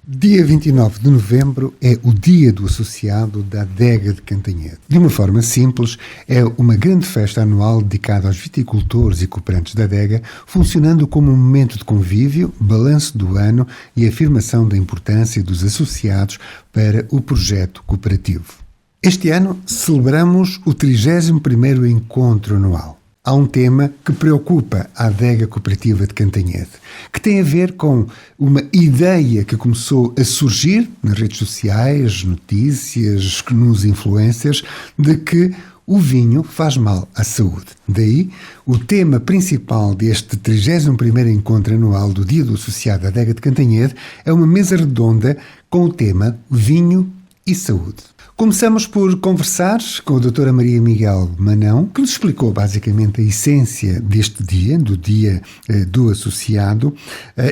Dia 29 de novembro é o Dia do Associado da Adega de Cantanhede. De uma forma simples, é uma grande festa anual dedicada aos viticultores e cooperantes da adega, funcionando como um momento de convívio, balanço do ano e afirmação da importância dos associados para o projeto cooperativo. Este ano celebramos o 31º encontro anual. Há um tema que preocupa a Adega Cooperativa de Cantanhede, que tem a ver com uma ideia que começou a surgir nas redes sociais, notícias, nos influencers, de que o vinho faz mal à saúde. Daí, o tema principal deste 31º encontro anual do Dia do Associado à Adega de Cantanhede é uma mesa redonda com o tema Vinho e Saúde. Começamos por conversar com a doutora Maria Miguel Manão, que nos explicou basicamente a essência deste dia, do Dia do Associado,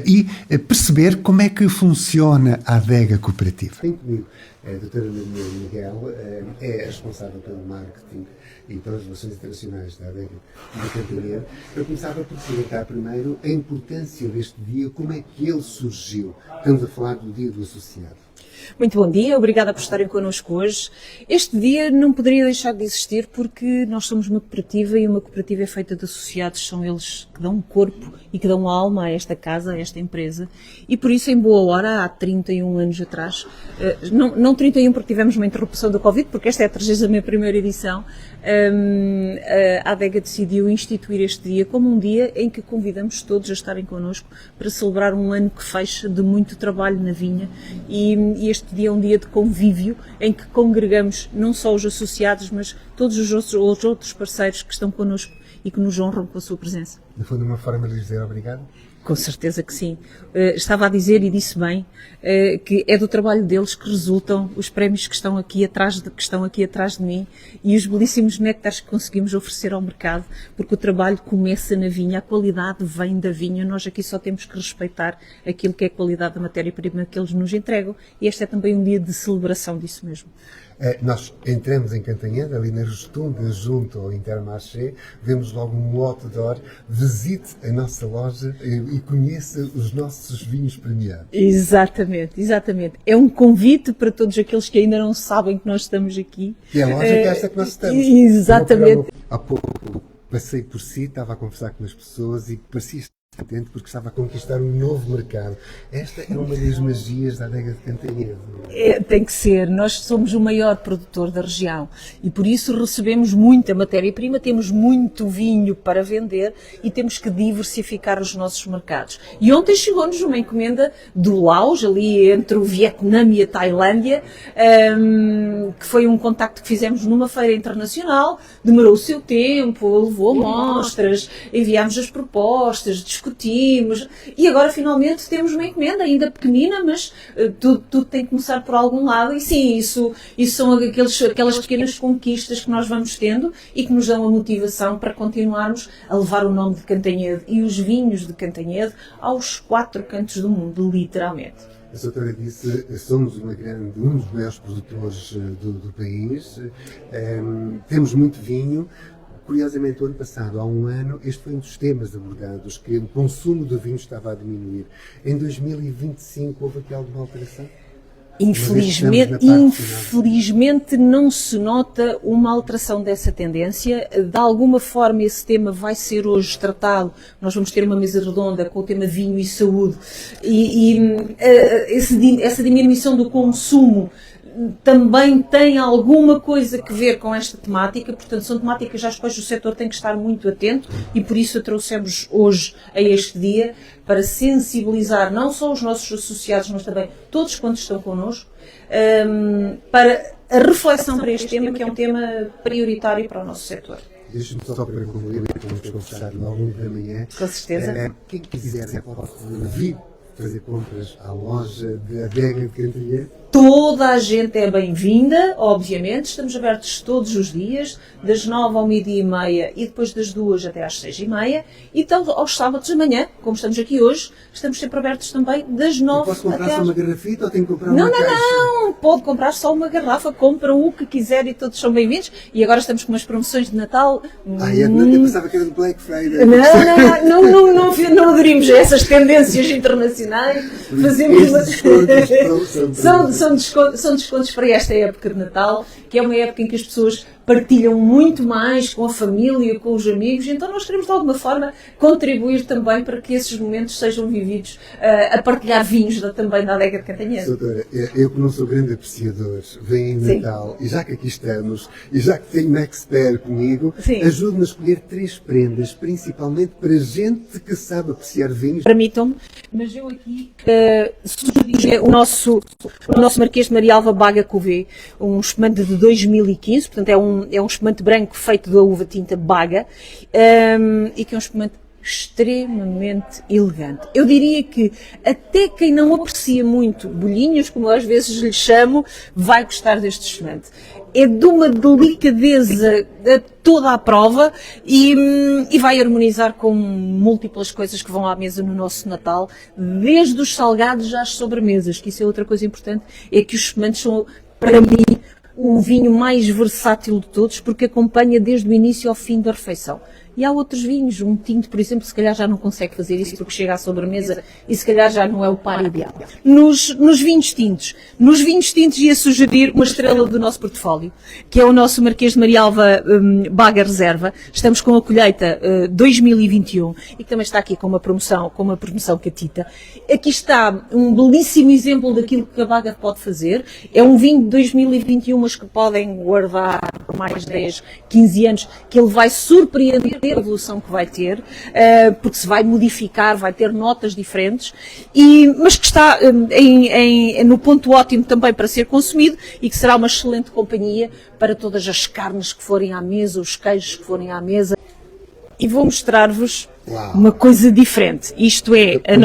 e perceber como é que funciona a adega cooperativa. Tem comigo a doutora Maria Miguel, é responsável pelo marketing e pelas relações internacionais da adega de Cantanhede. Eu começava por perguntar primeiro a importância deste dia, como é que ele surgiu. Estamos a falar do Dia do Associado. Muito bom dia, obrigada por estarem connosco hoje. Este dia não poderia deixar de existir porque nós somos uma cooperativa e uma cooperativa é feita de associados, são eles que dão corpo e que dão alma a esta casa, a esta empresa, e por isso em boa hora, há 31 anos atrás, não 31 porque tivemos uma interrupção da Covid, porque esta é a 31ª edição, a adega decidiu instituir este dia como um dia em que convidamos todos a estarem connosco para celebrar um ano que fecha de muito trabalho na vinha e este dia é um dia de convívio em que congregamos não só os associados, mas todos os outros parceiros que estão connosco e que nos honram com a sua presença. No fundo, uma forma de lhes dizer obrigado? Com certeza que sim. Estava a dizer, e disse bem, que é do trabalho deles que resultam os prémios que estão aqui atrás de mim e os belíssimos néctares que conseguimos oferecer ao mercado, porque o trabalho começa na vinha, a qualidade vem da vinha, nós aqui só temos que respeitar aquilo que é a qualidade da matéria-prima que eles nos entregam e este é também um dia de celebração disso mesmo. Nós entramos em Cantanhede, ali na Rotunda, junto ao Intermarché, vemos logo um outdoor, visite a nossa loja e conheça os nossos vinhos premiados. Exatamente. É um convite para todos aqueles que ainda não sabem que nós estamos aqui. E a loja que é esta que nós estamos. Exatamente. Há pouco passei por si, estava a conversar com as pessoas e parecia contente porque estava a conquistar um novo mercado. Esta é uma das magias da adega de Cantanhede. Tem que ser. Nós somos o maior produtor da região e por isso recebemos muita matéria-prima, temos muito vinho para vender e temos que diversificar os nossos mercados. E ontem chegou-nos uma encomenda do Laos, ali entre o Vietnã e a Tailândia, que foi um contacto que fizemos numa feira internacional, demorou o seu tempo, levou amostras, enviámos as propostas, discutimos e agora finalmente temos uma encomenda ainda pequenina, mas tudo tem que começar por algum lado e sim, isso são aquelas pequenas conquistas que nós vamos tendo e que nos dão a motivação para continuarmos a levar o nome de Cantanhede e os vinhos de Cantanhede aos 4 cantos do mundo, literalmente. A doutora disse, somos um dos maiores produtores do país, temos muito vinho. Curiosamente, o ano passado, há um ano, este foi um dos temas abordados, que o consumo de vinho estava a diminuir. Em 2025 houve aqui alguma alteração? Infelizmente não se nota uma alteração dessa tendência. De alguma forma esse tema vai ser hoje tratado. Nós vamos ter uma mesa redonda com o tema vinho e saúde essa diminuição do consumo também tem alguma coisa a ver com esta temática, portanto são temáticas às quais o setor tem que estar muito atento e por isso a trouxemos hoje a este dia para sensibilizar não só os nossos associados, mas também todos quantos estão connosco, para a reflexão para este tema, que é um tema prioritário para o nosso setor. Deixe-me só para concluir, vamos conversar ao longo da manhã. Com certeza. Quem quiser pode vir fazer compras à loja da adega de Cantanhede. Toda a gente é bem-vinda, obviamente, estamos abertos todos os dias, das 9 ao meio-dia e meia e depois das 2 até às 6h30, e então aos sábados de manhã, como estamos aqui hoje, estamos sempre abertos também das 9 Posso comprar até só às... uma garrafita ou tenho que comprar Não, uma caixa? não, pode comprar só uma garrafa, compra o que quiser e todos são bem-vindos, e agora estamos com umas promoções de Natal. Eu pensava que era do Black Friday. Não aderimos a essas tendências internacionais, fazemos uma... São descontos para esta época de Natal, que é uma época em que as pessoas partilham muito mais com a família, com os amigos, então nós queremos de alguma forma contribuir também para que esses momentos sejam vividos a partilhar vinhos também da Adega de Cantanhede. Doutora, eu que não sou grande apreciador, vem em Natal, e já que aqui estamos, e já que tenho um expert comigo, ajude-me a escolher 3 prendas, principalmente para gente que sabe apreciar vinhos. Permitam-me, mas eu aqui sugeri o nosso Marquês de Marialva Baga Cuvée, um espumante de 2015, portanto é um espumante branco feito da uva tinta Baga, e que é um espumante extremamente elegante. Eu diria que até quem não aprecia muito bolhinhos, como eu às vezes lhe chamo, vai gostar deste espumante. É de uma delicadeza toda à prova e vai harmonizar com múltiplas coisas que vão à mesa no nosso Natal, desde os salgados às sobremesas, que isso é outra coisa importante, é que os espumantes são, para mim, o vinho mais versátil de todos, porque acompanha desde o início ao fim da refeição. E há outros vinhos, um tinto, por exemplo, se calhar já não consegue fazer isso porque chega à sobremesa e se calhar já não é o par ideal. Nos vinhos tintos ia sugerir uma estrela do nosso portfólio, que é o nosso Marquês de Marialva Baga Reserva. Estamos com a colheita 2021 e que também está aqui com uma promoção catita. Aqui está um belíssimo exemplo daquilo que a Baga pode fazer. É um vinho de 2021, mas que podem guardar por mais 10, 15 anos, que ele vai surpreender a evolução que vai ter, porque se vai modificar, vai ter notas diferentes, mas que está no ponto ótimo também para ser consumido e que será uma excelente companhia para todas as carnes que forem à mesa, os queijos que forem à mesa. E vou mostrar-vos uma coisa diferente. Isto é a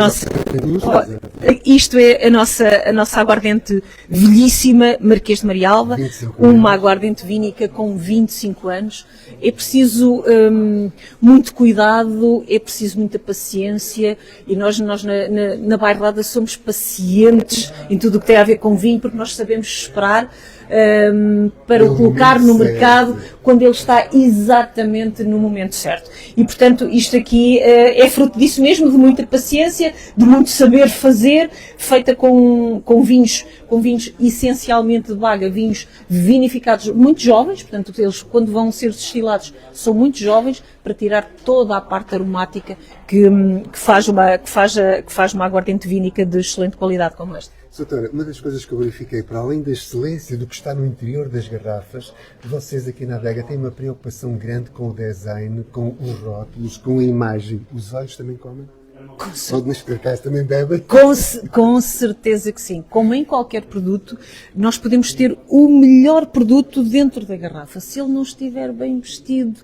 nossa aguardente velhíssima Marquês de Marialva, uma aguardente vínica com 25 anos. É preciso muito cuidado, é preciso muita paciência e nós na Bairrada somos pacientes em tudo o que tem a ver com vinho, porque nós sabemos esperar para o colocar no mercado quando ele está exatamente no momento certo. E, portanto, isto aqui é fruto disso mesmo, de muita paciência, de muito saber fazer, feita com vinhos essencialmente de Baga, vinhos vinificados muito jovens, portanto, eles, quando vão ser destilados, são muito jovens, para tirar toda a parte aromática que faz uma aguardente vínica de excelente qualidade como esta. Doutora, uma das coisas que eu verifiquei, para além da excelência do que está no interior das garrafas, vocês aqui na Adega têm uma preocupação grande com o design, com os rótulos, com a imagem. Os olhos também comem? Os carcais também bebem? Com certeza que sim. Como em qualquer produto, nós podemos ter o melhor produto dentro da garrafa. Se ele não estiver bem vestido,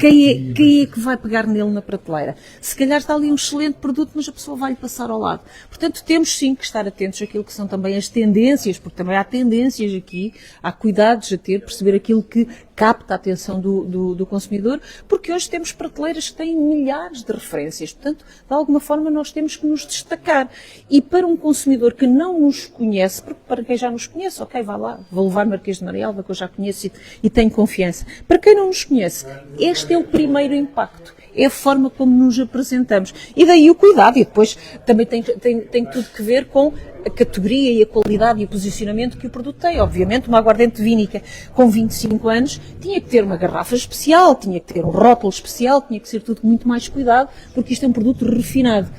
quem é que vai pegar nele na prateleira? Se calhar está ali um excelente produto, mas a pessoa vai-lhe passar ao lado. Portanto, temos sim que estar atentos àquilo que são também as tendências, porque também há tendências aqui, há cuidados a ter, perceber aquilo que capta a atenção do consumidor, porque hoje temos prateleiras que têm milhares de referências. Portanto, de alguma forma nós temos que nos destacar. E para um consumidor que não nos conhece, porque para quem já nos conhece, ok, vá lá, vou levar Marquês de Marialva, que eu já conheço e tenho confiança. Para quem não nos conhece, este é o primeiro impacto. É a forma como nos apresentamos. E daí o cuidado. E depois também tem tudo que ver com a categoria e a qualidade e o posicionamento que o produto tem. Obviamente, uma aguardente vínica com 25 anos tinha que ter uma garrafa especial, tinha que ter um rótulo especial, tinha que ser tudo com muito mais cuidado, porque isto é um produto refinado.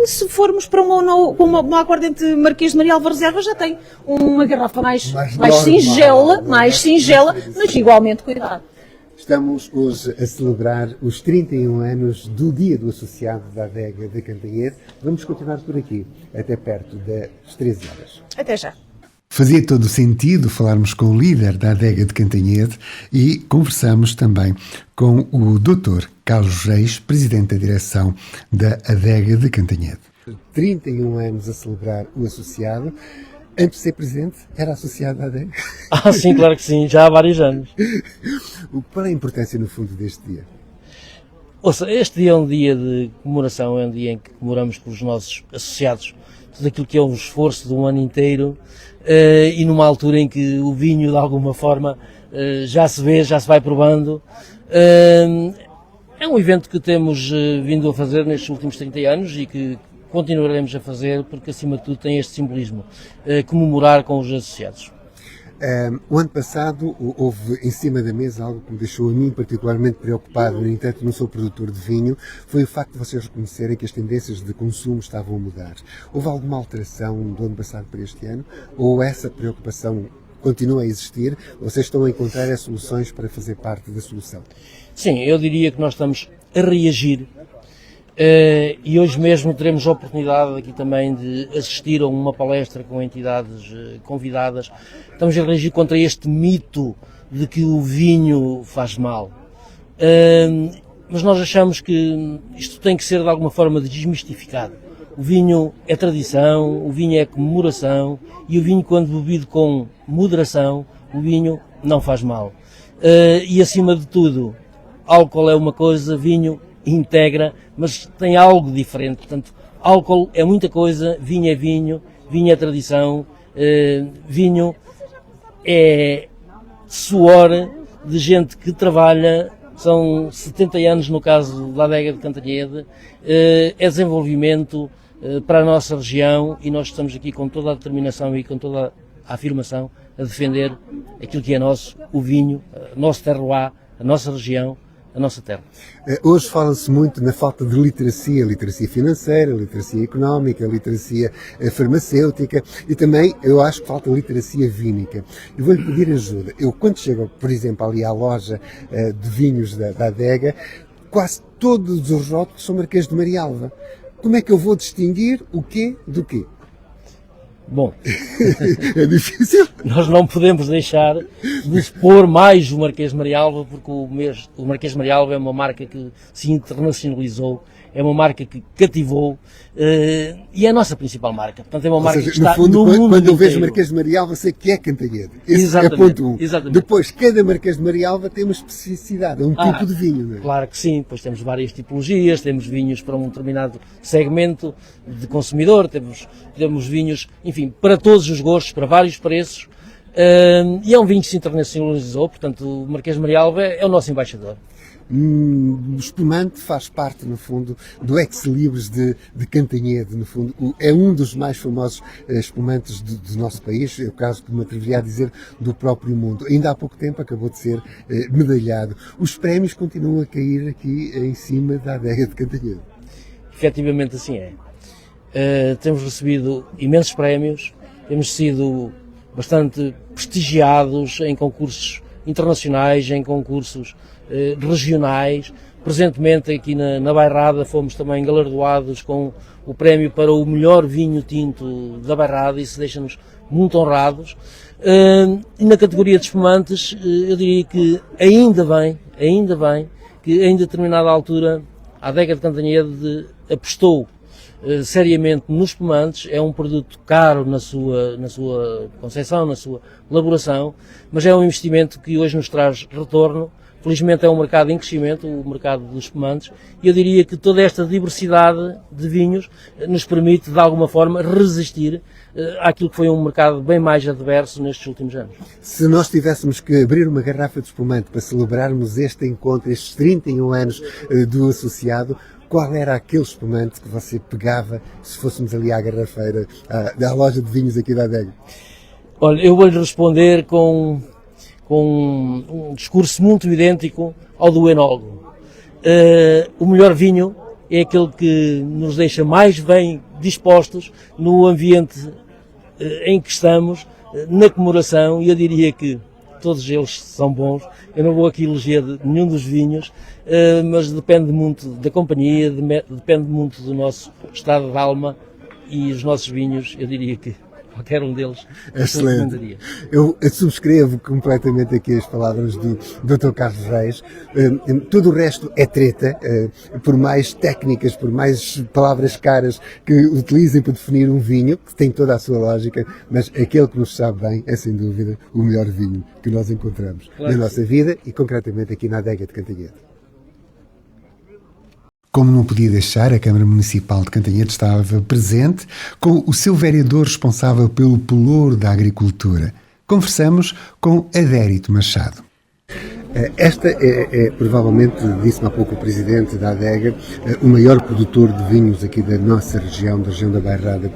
Se formos para uma aguardente Marquês de Marialva Reserva, já tem uma garrafa mais singela, mas igualmente cuidado. Estamos hoje a celebrar os 31 anos do Dia do Associado da Adega de Cantanhede. Vamos continuar por aqui, até perto das 13 horas. Até já. Fazia todo o sentido falarmos com o líder da Adega de Cantanhede e conversamos também com o Dr. Carlos Reis, presidente da direção da Adega de Cantanhede. 31 anos a celebrar o associado. Antes de ser presidente, era associado à ADEGA? Ah, sim, claro que sim, já há vários anos. Qual é a importância, no fundo, deste dia? Ouça, este dia é um dia de comemoração, é um dia em que comemoramos pelos nossos associados, tudo aquilo que é um esforço de um ano inteiro, e numa altura em que o vinho, de alguma forma, já se vê, já se vai provando. É um evento que temos vindo a fazer nestes últimos 30 anos e que continuaremos a fazer porque, acima de tudo, tem este simbolismo, comemorar com os associados. O ano passado houve em cima da mesa algo que me deixou a mim particularmente preocupado, no entanto não sou produtor de vinho, foi o facto de vocês reconhecerem que as tendências de consumo estavam a mudar. Houve alguma alteração do ano passado para este ano? Ou essa preocupação continua a existir? Vocês estão a encontrar as soluções para fazer parte da solução? Sim, eu diria que nós estamos a reagir. E hoje mesmo teremos a oportunidade aqui também de assistir a uma palestra com entidades convidadas. Estamos a reagir contra este mito de que o vinho faz mal. Mas nós achamos que isto tem que ser de alguma forma desmistificado. O vinho é tradição, o vinho é comemoração e o vinho, quando bebido com moderação, o vinho não faz mal. E acima de tudo, álcool é uma coisa, vinho integra, mas tem algo diferente. Portanto, álcool é muita coisa, vinho é tradição, vinho é suor de gente que trabalha, são 70 anos no caso da adega de Cantanhede, é desenvolvimento para a nossa região e nós estamos aqui com toda a determinação e com toda a afirmação a defender aquilo que é nosso, o vinho, o nosso terroir, a nossa região, a nossa terra. Hoje fala-se muito na falta de literacia financeira, literacia económica, literacia farmacêutica e também eu acho que falta literacia vínica. Eu vou-lhe pedir ajuda. Eu quando chego, por exemplo, ali à loja de vinhos da adega, quase todos os rótulos são Marquês de Marialva. Como é que eu vou distinguir o quê do quê? Bom, é difícil. Nós não podemos deixar de expor mais o Marquês de Marialva, porque o Marquês de Marialva é uma marca que se internacionalizou, é uma marca que cativou e é a nossa principal marca. Portanto, é uma marca que está no mundo quando eu vejo inteiro. Marquês de Marialva, sei que é Cantanhede. Esse Exatamente, é ponto 1. exatamente. Depois, cada Marquês de Marialva tem uma especificidade, é um tipo de vinho, não é? Claro que sim, pois temos várias tipologias, temos vinhos para um determinado segmento de consumidor, temos vinhos, enfim, para todos os gostos, para vários preços, e é um vinho que se internacionalizou, portanto o Marquês de Marialva é o nosso embaixador. O espumante faz parte, no fundo, do ex-libris de Cantanhede, no fundo. É um dos mais famosos espumantes do nosso país, é o caso que me atreveria a dizer do próprio mundo. Ainda há pouco tempo acabou de ser medalhado. Os prémios continuam a cair aqui em cima da adega de Cantanhede. Efetivamente assim é. Temos recebido imensos prémios, temos sido bastante prestigiados em concursos internacionais, em concursos regionais. Presentemente aqui na Bairrada fomos também galardoados com o prémio para o melhor vinho tinto da Bairrada, isso deixa-nos muito honrados. E na categoria de espumantes, eu diria que ainda bem que em determinada altura a adega de Cantanhede apostou seriamente nos espumantes. É um produto caro na sua concepção, na sua elaboração, mas é um investimento que hoje nos traz retorno. Felizmente é um mercado em crescimento, o mercado dos espumantes, e eu diria que toda esta diversidade de vinhos nos permite, de alguma forma, resistir àquilo que foi um mercado bem mais adverso nestes últimos anos. Se nós tivéssemos que abrir uma garrafa de espumante para celebrarmos este encontro, estes 31 anos do associado, qual era aquele espumante que você pegava se fôssemos ali à garrafeira, à loja de vinhos aqui da adega? Olha, eu vou-lhe responder com um discurso muito idêntico ao do enólogo. O melhor vinho é aquele que nos deixa mais bem dispostos no ambiente em que estamos, na comemoração, e eu diria que todos eles são bons. Eu não vou aqui elogiar nenhum dos vinhos, mas depende muito da companhia, depende muito do nosso estado de alma, e os nossos vinhos, eu diria que qualquer um deles, Excelente. recomendaria. Eu subscrevo completamente aqui as palavras do Dr. Carlos Reis. Tudo o resto é treta, por mais técnicas, por mais palavras caras que utilizem para definir um vinho, que tem toda a sua lógica, mas aquele que nos sabe bem é, sem dúvida, o melhor vinho que nós encontramos na nossa vida e, concretamente, aqui na adega de Cantanhede. Como não podia deixar, a Câmara Municipal de Cantanhede estava presente com o seu vereador responsável pelo pelouro da agricultura. Conversamos com Adérito Machado. Esta é provavelmente, disse-me há pouco o Presidente da adega, o maior produtor de vinhos aqui da nossa região, da região da Bairrada,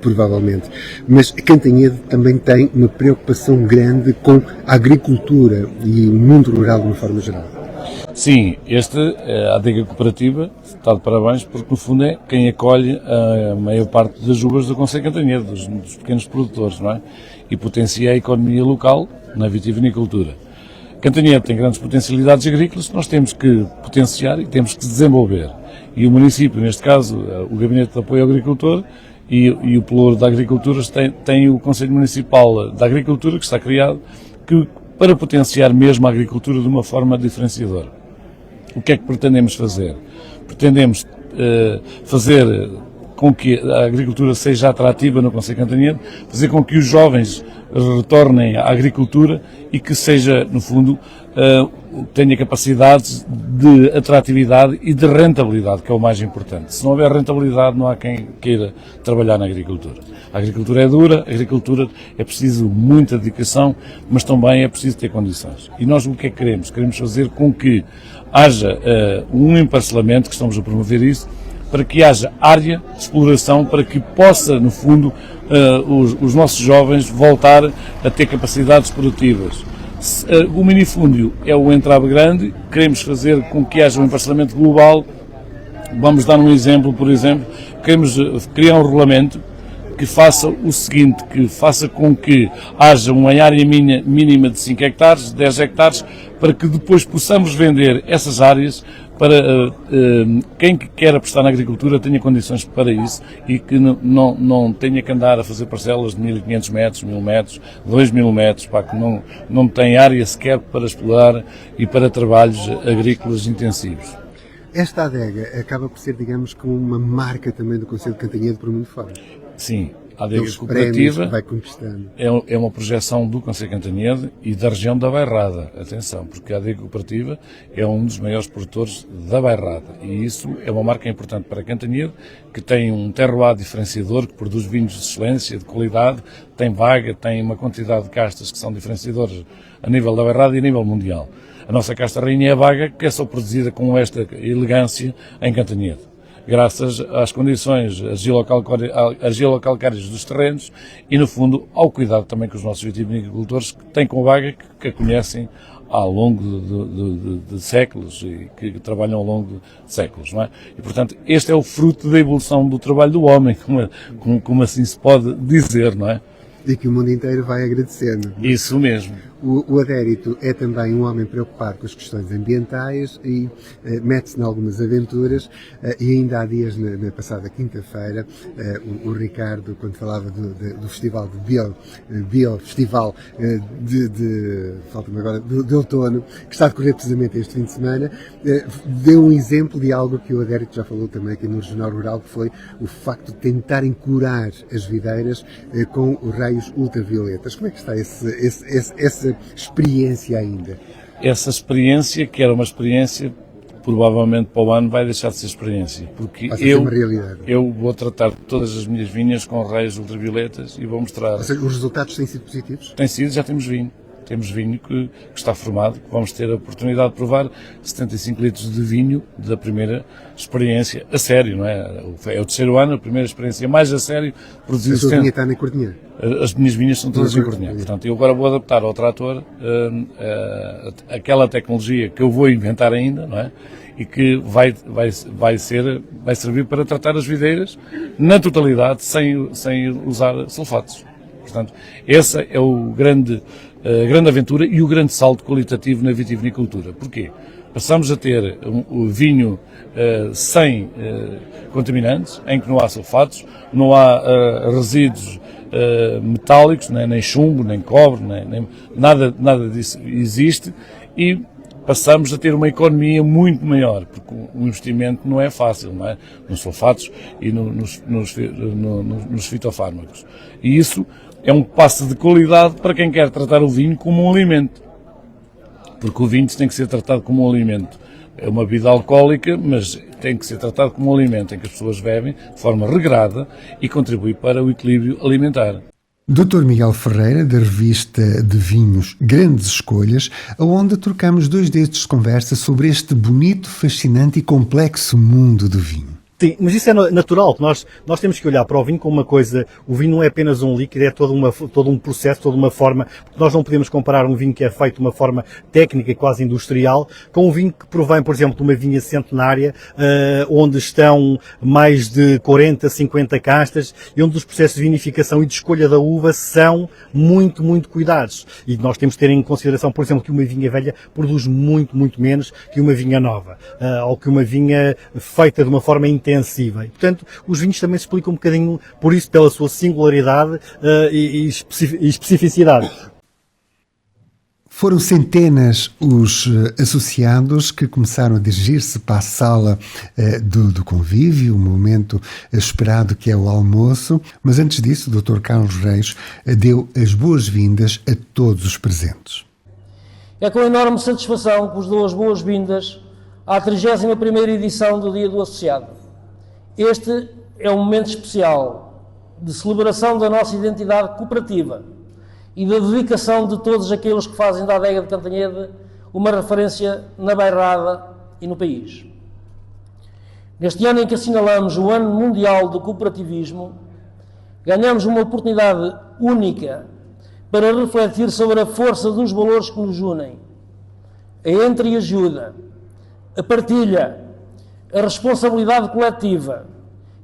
provavelmente. Mas Cantanhede também tem uma preocupação grande com a agricultura e o mundo rural de uma forma geral. Sim, a adega cooperativa está de parabéns porque no fundo é quem acolhe a maior parte das uvas do Concelho de Cantanhede, dos pequenos produtores, não é? E potencia a economia local na vitivinicultura. Cantanhede tem grandes potencialidades agrícolas que nós temos que potenciar e temos que desenvolver. E o município, neste caso, o Gabinete de Apoio ao Agricultor e o Pelouro da Agricultura tem o Conselho Municipal da Agricultura que está criado para potenciar mesmo a agricultura de uma forma diferenciadora. O que é que pretendemos fazer? Pretendemos fazer com que a agricultura seja atrativa no Concelho de Cantanhede, fazer com que os jovens retornem à agricultura e que seja, no fundo, tenha capacidades de atratividade e de rentabilidade, que é o mais importante. Se não houver rentabilidade, não há quem queira trabalhar na agricultura. A agricultura é dura, a agricultura é preciso muita dedicação, mas também é preciso ter condições. E nós o que é que queremos? Queremos fazer com que haja um emparcelamento, que estamos a promover isso, para que haja área de exploração, para que possa, no fundo, os nossos jovens voltar a ter capacidades produtivas. O minifúndio é o entrave grande, queremos fazer com que haja um emparcelamento global. Vamos dar um exemplo, por exemplo, queremos criar um regulamento que faça o seguinte, que faça com que haja uma área mínima de 5 hectares, 10 hectares, para que depois possamos vender essas áreas para quem quer apostar na agricultura tenha condições para isso e que não tenha que andar a fazer parcelas de 1.500 metros, 1.000 metros, 2.000 metros, para que não tem área sequer para explorar e para trabalhos agrícolas intensivos. Esta adega acaba por ser, digamos, como uma marca também do Concelho de Cantanhede para o mundo fora. Sim, a adega cooperativa vai conquistando. É uma projeção do Concelho de Cantanhede e da região da Bairrada. Atenção, porque a adega cooperativa é um dos maiores produtores da Bairrada. E isso é uma marca importante para Cantanhede, que tem um terroir diferenciador, que produz vinhos de excelência, de qualidade, tem vaga, tem uma quantidade de castas que são diferenciadoras a nível da Bairrada e a nível mundial. A nossa casta rainha é a vaga, que é só produzida com esta elegância em Cantanhede, graças às condições geolocalcárias dos terrenos e, no fundo, ao cuidado também que os nossos vitivinicultores têm com a vaga, que a conhecem ao longo de séculos e que trabalham ao longo de séculos, não é? E, portanto, este é o fruto da evolução do trabalho do homem, como assim se pode dizer, não é? E que o mundo inteiro vai agradecendo. Isso mesmo. O Adérito é também um homem preocupado com as questões ambientais e mete-se em algumas aventuras e ainda há dias, na passada quinta-feira, o Ricardo, quando falava do festival de Biofestival falta-me agora, de outono, que está a decorrer precisamente este fim de semana, deu um exemplo de algo que o Adérito já falou também aqui no Regional Rural, que foi o facto de tentarem curar as videiras com os raios ultravioletas. Como é que está essa experiência ainda? Essa experiência, que era uma experiência, provavelmente para o ano vai deixar de ser experiência, porque eu vou tratar todas as minhas vinhas com raios ultravioletas e vou mostrar. Ou seja, os resultados têm sido positivos? Tem sido, já temos vinho. Temos vinho que está formado, que vamos ter a oportunidade de provar 75 litros de vinho da primeira experiência, a sério, não é? É o terceiro ano, a primeira experiência mais a sério. A sua vinha está na Cordinha? As minhas vinhas são todas em Cordinha. Portanto, eu agora vou adaptar ao trator aquela tecnologia que eu vou inventar ainda, não é? E que vai servir para tratar as videiras na totalidade, sem usar sulfatos. Portanto, essa é a grande aventura e o grande salto qualitativo na vitivinicultura. Porquê? Passamos a ter o vinho sem contaminantes, em que não há sulfatos, não há resíduos metálicos, nem chumbo, nem cobre, nem nada disso existe, e passamos a ter uma economia muito maior, porque o investimento não é fácil, não é? Nos sulfatos e nos fitofármacos. E isso é um passo de qualidade para quem quer tratar o vinho como um alimento, porque o vinho tem que ser tratado como um alimento. É uma bebida alcoólica, mas tem que ser tratado como um alimento em que as pessoas bebem de forma regrada e contribui para o equilíbrio alimentar. Dr. Miguel Ferreira, da revista de vinhos Grandes Escolhas, onde trocamos 2 dedos de conversa sobre este bonito, fascinante e complexo mundo do vinho. Sim, mas isso é natural, que nós temos que olhar para o vinho como uma coisa, o vinho não é apenas um líquido, é todo um processo, toda uma forma, nós não podemos comparar um vinho que é feito de uma forma técnica, quase industrial, com um vinho que provém, por exemplo, de uma vinha centenária, onde estão mais de 40, 50 castas, e onde os processos de vinificação e de escolha da uva são muito, muito cuidados. E nós temos que ter em consideração, por exemplo, que uma vinha velha produz muito, muito menos que uma vinha nova, ou que uma vinha feita de uma forma intensiva. E, portanto, os vinhos também se explicam um bocadinho por isso, pela sua singularidade e especificidade. Foram centenas os associados que começaram a dirigir-se para a sala do convívio, o momento esperado que é o almoço, mas antes disso o Dr. Carlos Reis deu as boas-vindas a todos os presentes. É com enorme satisfação que vos dou as boas-vindas à 31ª edição do Dia do Associado. Este é um momento especial de celebração da nossa identidade cooperativa e da dedicação de todos aqueles que fazem da Adega de Cantanhede uma referência na Bairrada e no país. Neste ano em que assinalamos o Ano Mundial do Cooperativismo, ganhamos uma oportunidade única para refletir sobre a força dos valores que nos unem, a entreajuda, a partilha, a responsabilidade coletiva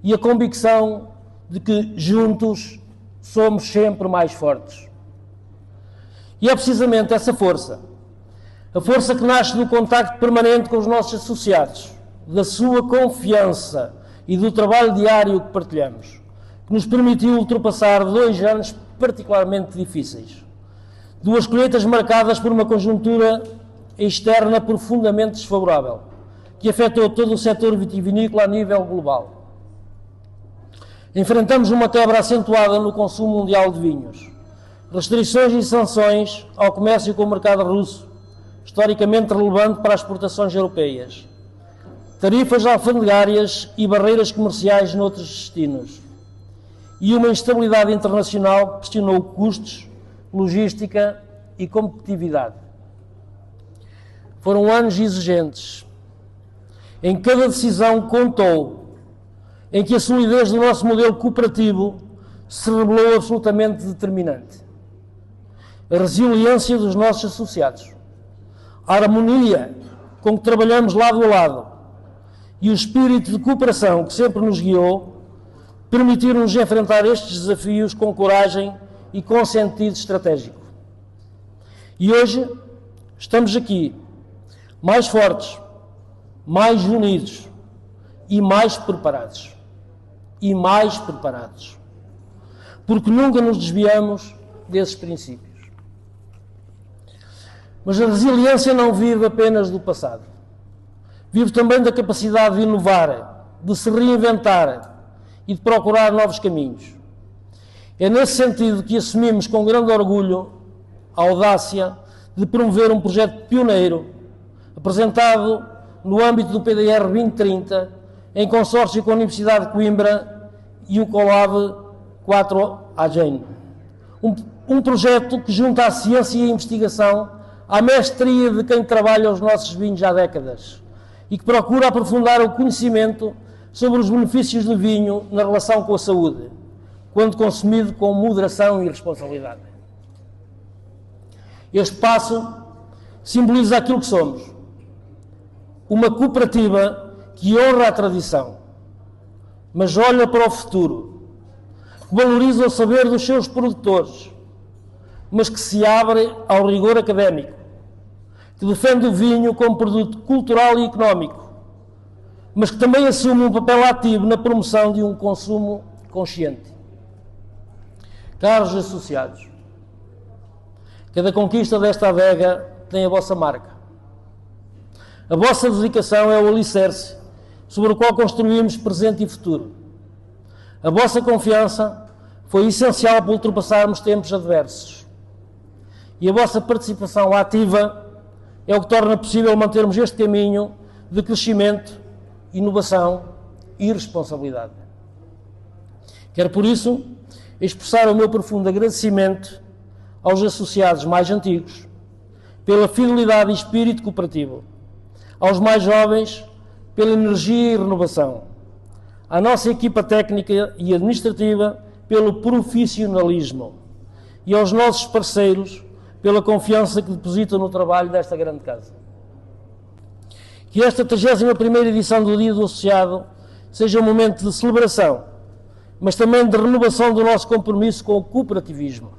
e a convicção de que juntos somos sempre mais fortes. E é precisamente essa força, a força que nasce do contacto permanente com os nossos associados, da sua confiança e do trabalho diário que partilhamos, que nos permitiu ultrapassar 2 anos particularmente difíceis. 2 colheitas marcadas por uma conjuntura externa profundamente desfavorável, que afetou todo o setor vitivinícola a nível global. Enfrentamos uma quebra acentuada no consumo mundial de vinhos, restrições e sanções ao comércio com o mercado russo, historicamente relevante para as exportações europeias, tarifas alfandegárias e barreiras comerciais noutros destinos, e uma instabilidade internacional que pressionou custos, logística e competitividade. Foram anos exigentes, em que cada decisão contou, em que a solidez do nosso modelo cooperativo se revelou absolutamente determinante. A resiliência dos nossos associados, a harmonia com que trabalhamos lado a lado e o espírito de cooperação que sempre nos guiou permitiram-nos enfrentar estes desafios com coragem e com sentido estratégico. E hoje estamos aqui, mais fortes, mais unidos e mais preparados. Porque nunca nos desviamos desses princípios. Mas a resiliência não vive apenas do passado. Vive também da capacidade de inovar, de se reinventar e de procurar novos caminhos. É nesse sentido que assumimos com grande orgulho a audácia de promover um projeto pioneiro, apresentado no âmbito do PDR 2030, em consórcio com a Universidade de Coimbra e o Colab 4 AGEN. Um projeto que junta a ciência e a investigação à mestria de quem trabalha os nossos vinhos há décadas e que procura aprofundar o conhecimento sobre os benefícios do vinho na relação com a saúde, quando consumido com moderação e responsabilidade. Este passo simboliza aquilo que somos, uma cooperativa que honra a tradição, mas olha para o futuro, que valoriza o saber dos seus produtores, mas que se abre ao rigor académico, que defende o vinho como produto cultural e económico, mas que também assume um papel ativo na promoção de um consumo consciente. Caros associados, cada conquista desta adega tem a vossa marca. A vossa dedicação é o alicerce sobre o qual construímos presente e futuro. A vossa confiança foi essencial para ultrapassarmos tempos adversos. E a vossa participação ativa é o que torna possível mantermos este caminho de crescimento, inovação e responsabilidade. Quero, por isso, expressar o meu profundo agradecimento aos associados mais antigos pela fidelidade e espírito cooperativo, aos mais jovens pela energia e renovação, à nossa equipa técnica e administrativa pelo profissionalismo e aos nossos parceiros pela confiança que depositam no trabalho desta grande casa. Que esta 31ª edição do Dia do Associado seja um momento de celebração, mas também de renovação do nosso compromisso com o cooperativismo,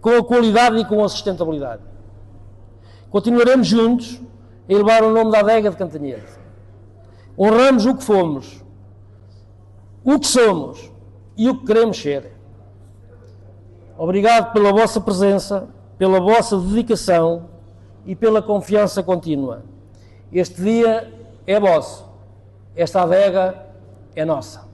com a qualidade e com a sustentabilidade. Continuaremos juntos a elevar o nome da adega de Cantanhede. Honramos o que fomos, o que somos e o que queremos ser. Obrigado pela vossa presença, pela vossa dedicação e pela confiança contínua. Este dia é vosso, esta adega é nossa.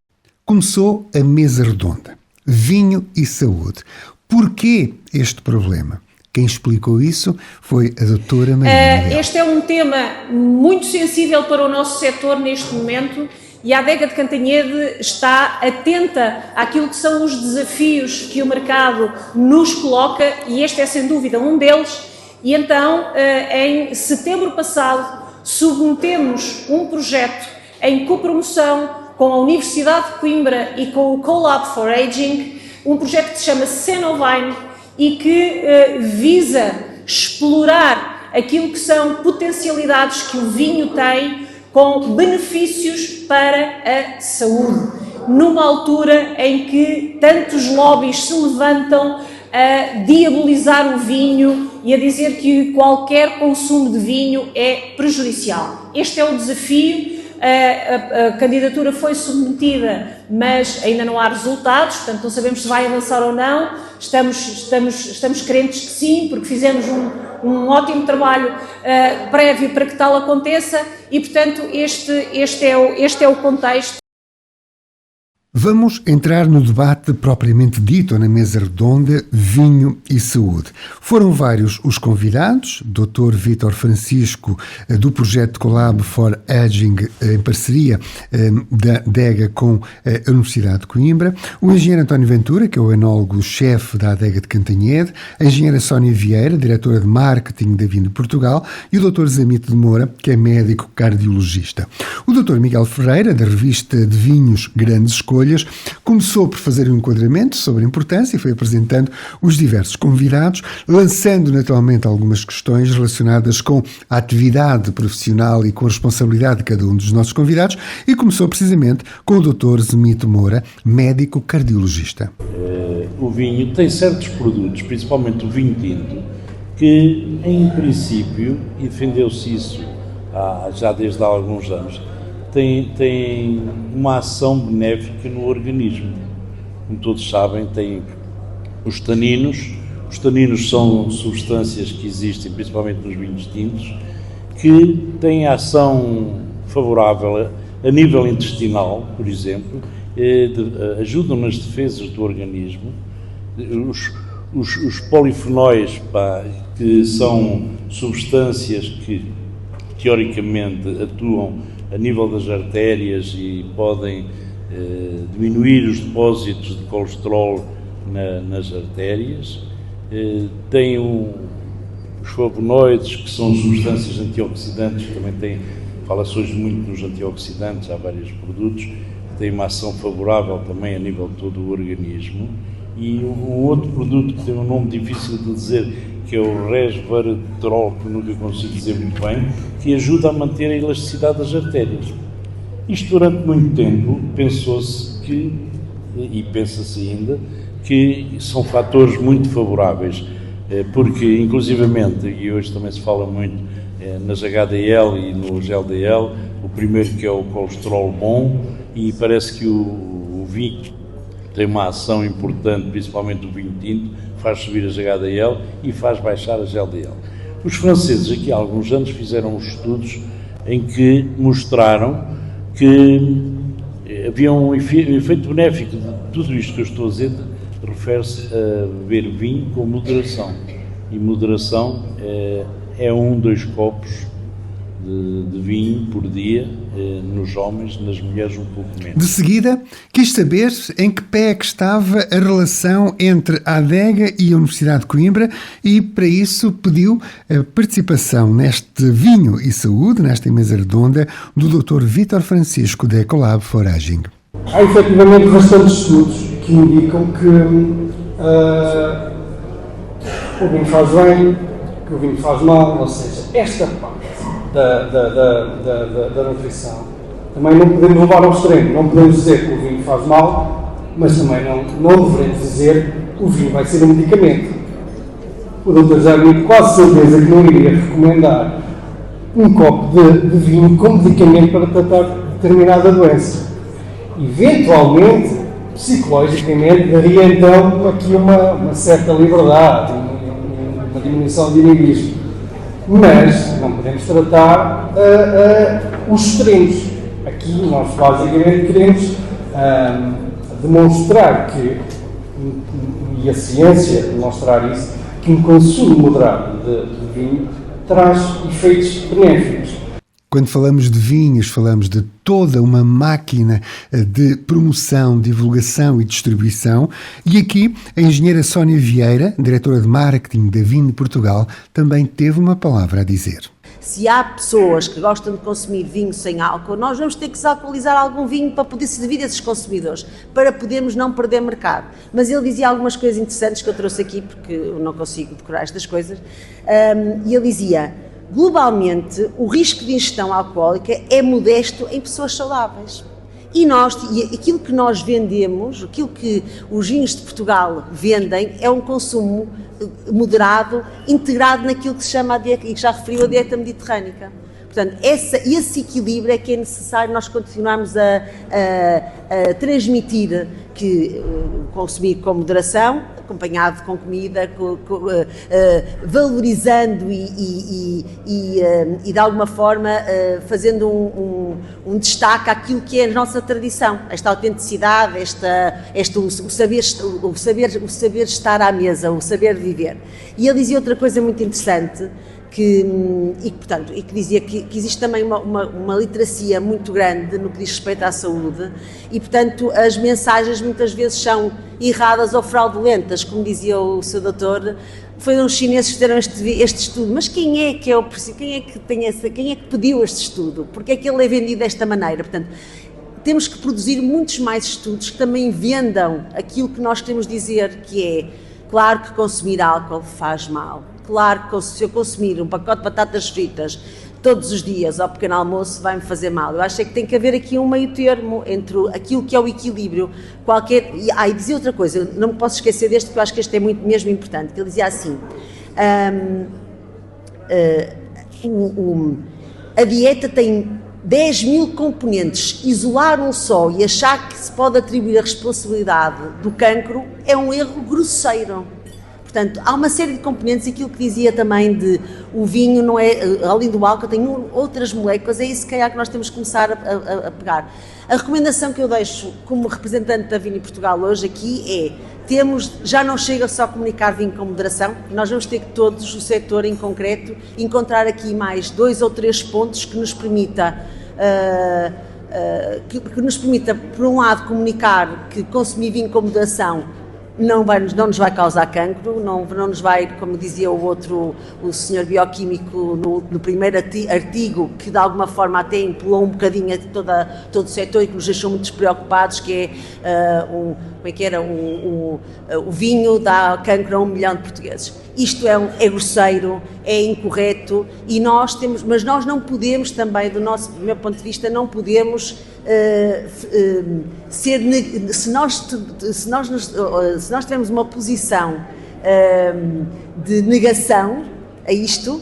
Começou a mesa redonda. Vinho e saúde. Porquê este problema? Quem explicou isso foi a doutora Maria. Este é um tema muito sensível para o nosso setor neste momento e a adega de Cantanhede está atenta àquilo que são os desafios que o mercado nos coloca e este é sem dúvida um deles. E então, em setembro passado, submetemos um projeto em copromoção com a Universidade de Coimbra e com o Collab for Aging, um projeto que se chama Cenovine e que visa explorar aquilo que são potencialidades que o vinho tem com benefícios para a saúde, numa altura em que tantos lobbies se levantam a diabolizar o vinho e a dizer que qualquer consumo de vinho é prejudicial. Este é o desafio. A candidatura foi submetida, mas ainda não há resultados, portanto não sabemos se vai avançar ou não. Estamos crentes que sim, porque fizemos um ótimo trabalho prévio para que tal aconteça e, portanto, este é o contexto. Vamos entrar no debate propriamente dito na mesa redonda Vinho e Saúde. Foram vários os convidados, Dr. Vítor Francisco, do projeto Collab for Aging, em parceria da adega com a Universidade de Coimbra, o engenheiro António Ventura, que é o enólogo-chefe da adega de Cantanhede, a engenheira Sónia Vieira, diretora de marketing da Vinho de Portugal, e o Dr. Zamito de Moura, que é médico cardiologista. O Dr. Miguel Ferreira, da revista de vinhos Grandes Escolhas, começou por fazer um enquadramento sobre a importância e foi apresentando os diversos convidados, lançando naturalmente algumas questões relacionadas com a atividade profissional e com a responsabilidade de cada um dos nossos convidados e começou precisamente com o Dr. Zamito Moura, médico cardiologista. O vinho tem certos produtos, principalmente o vinho tinto, que em princípio, e defendeu-se isso já desde há alguns anos, tem uma ação benéfica no organismo. Como todos sabem, tem os taninos. Os taninos são substâncias que existem principalmente nos vinhos tintos, que têm ação favorável a nível intestinal, por exemplo, ajudam nas defesas do organismo. Os polifenóis, que são substâncias que teoricamente atuam a nível das artérias e podem diminuir os depósitos de colesterol nas artérias. Tem os flavonoides, que são substâncias antioxidantes, também fala-se hoje muito nos antioxidantes, há vários produtos, que têm uma ação favorável também a nível de todo o organismo. E um outro produto que tem um nome difícil de dizer, que é o resveratrol, que nunca consigo dizer muito bem, que ajuda a manter a elasticidade das artérias. Isto durante muito tempo pensou-se e pensa-se ainda, que são fatores muito favoráveis porque inclusivamente, e hoje também se fala muito nas HDL e nos LDL, o primeiro que é o colesterol bom, e parece que o vinho tem uma ação importante, principalmente o vinho tinto, faz subir as HDL e faz baixar as LDL. Os franceses aqui há alguns anos fizeram uns estudos em que mostraram que havia um efeito benéfico de tudo isto que eu estou a dizer, refere-se a beber vinho com moderação. E moderação é 2 copos de vinho por dia nos homens, nas mulheres um pouco menos. De seguida, quis saber em que pé é que estava a relação entre a adega e a Universidade de Coimbra e, para isso, pediu a participação neste Vinho e Saúde, nesta mesa redonda, do Dr. Vítor Francisco da Ecolab Foraging. Há efetivamente bastantes estudos que indicam que o vinho faz bem, que o vinho faz mal, ou seja, esta parte da nutrição também não podemos levar ao extremo, não podemos dizer que o vinho faz mal, mas também não devemos dizer que o vinho vai ser um medicamento. O Dr. Jair quase certeza que não iria recomendar um copo de vinho como medicamento para tratar determinada doença. Eventualmente, psicologicamente, daria então aqui uma certa liberdade, uma diminuição de inibismo. Mas não podemos tratar os extremos. Aqui nós basicamente queremos demonstrar que, e a ciência demonstrar isso, que um consumo moderado de vinho traz efeitos benéficos. Quando falamos de vinhos, falamos de toda uma máquina de promoção, divulgação e distribuição. E aqui a engenheira Sónia Vieira, diretora de marketing da Vino de Portugal, também teve uma palavra a dizer. Se há pessoas que gostam de consumir vinho sem álcool, nós vamos ter que desalcoolizar algum vinho para poder servir a esses consumidores, para podermos não perder mercado. Mas ele dizia algumas coisas interessantes que eu trouxe aqui, porque eu não consigo decorar estas coisas, e ele dizia: globalmente, o risco de ingestão alcoólica é modesto em pessoas saudáveis. E aquilo que nós vendemos, aquilo que os vinhos de Portugal vendem, é um consumo moderado, integrado naquilo que se chama, e que já referiu, a dieta mediterrânica. Portanto, esse equilíbrio é que é necessário nós continuarmos a transmitir, que consumir com moderação, acompanhado com comida, valorizando e de alguma forma fazendo um destaque àquilo que é a nossa tradição, esta autenticidade, o saber estar à mesa, o saber viver. E ele dizia outra coisa muito interessante, que dizia que existe também uma literacia muito grande no que diz respeito à saúde e, portanto, as mensagens muitas vezes são erradas ou fraudulentas, como dizia o seu doutor. Foram os chineses que fizeram este estudo, mas quem é que pediu este estudo? Porque é que ele é vendido desta maneira? Portanto, temos que produzir muitos mais estudos que também vendam aquilo que nós queremos dizer, que é, claro que consumir álcool faz mal. Claro que se eu consumir um pacote de batatas fritas todos os dias ao pequeno almoço vai-me fazer mal. Eu acho que tem que haver aqui um meio termo entre aquilo que é o equilíbrio. E dizia outra coisa, não me posso esquecer deste, porque eu acho que este é muito mesmo importante, que ele dizia assim: a dieta tem 10.000 componentes, isolar um só e achar que se pode atribuir a responsabilidade do cancro é um erro grosseiro. Portanto, há uma série de componentes, aquilo que dizia também de o vinho não é, além do álcool, tem outras moléculas, é isso que nós temos que começar a pegar. A recomendação que eu deixo como representante da Vino em Portugal hoje aqui já não chega só a comunicar vinho com moderação, nós vamos ter que todos, o setor em concreto, encontrar aqui mais 2 ou 3 pontos que nos permita, por um lado, comunicar que consumir vinho com moderação não nos vai causar cancro, não nos vai, como dizia o senhor bioquímico no primeiro artigo, que de alguma forma até empolou um bocadinho todo o setor e que nos deixou muito despreocupados, que é o vinho dá cancro a 1 milhão de portugueses. Isto é grosseiro, é incorreto, mas nós não podemos também, do meu ponto de vista, não podemos se nós tivermos uma posição de negação a isto,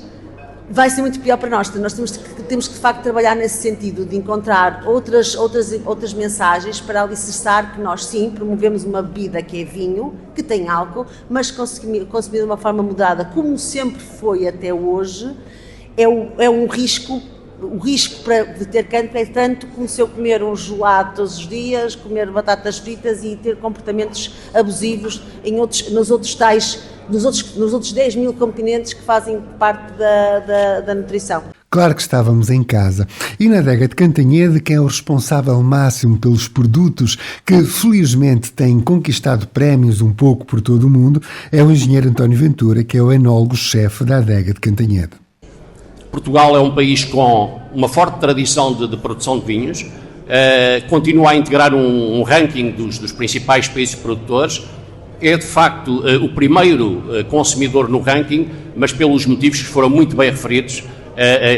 vai ser muito pior para nós. Nós temos que de facto trabalhar nesse sentido, de encontrar outras mensagens para alicerçar que nós sim promovemos uma bebida que é vinho, que tem álcool, mas consumir de uma forma moderada, como sempre foi até hoje. É um risco. O risco de ter cancro é tanto como se eu comer um gelado todos os dias, comer batatas fritas e ter comportamentos abusivos nos outros 10 mil componentes que fazem parte da nutrição. Claro que estávamos em casa. E na adega de Cantanhede, quem é o responsável máximo pelos produtos que felizmente têm conquistado prémios um pouco por todo o mundo, é o engenheiro António Ventura, que é o enólogo-chefe da adega de Cantanhede. Portugal é um país com uma forte tradição de produção de vinhos, continua a integrar um ranking dos principais países produtores, é de facto o primeiro consumidor no ranking, mas pelos motivos que foram muito bem referidos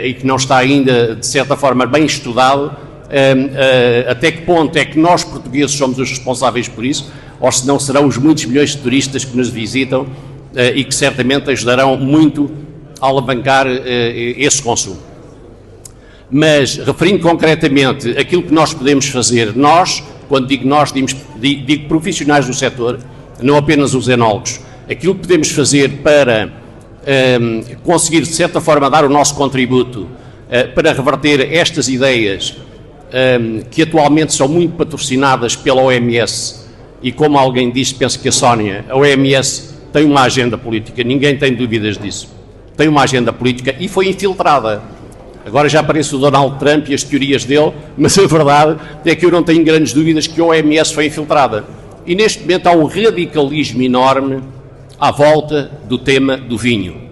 e que não está ainda, de certa forma, bem estudado, até que ponto é que nós portugueses somos os responsáveis por isso, ou se não serão os muitos milhões de turistas que nos visitam e que certamente ajudarão muito a alavancar esse consumo. Mas, referindo concretamente aquilo que nós podemos fazer, nós, quando digo nós, digo profissionais do setor, não apenas os enólogos, aquilo que podemos fazer para conseguir, de certa forma, dar o nosso contributo para reverter estas ideias que atualmente são muito patrocinadas pela OMS e, como alguém disse, penso que a Sónia, a OMS tem uma agenda política, ninguém tem dúvidas disso. Tem uma agenda política e foi infiltrada. Agora já aparece o Donald Trump e as teorias dele, mas a verdade é que eu não tenho grandes dúvidas que a OMS foi infiltrada. E neste momento há um radicalismo enorme à volta do tema do vinho.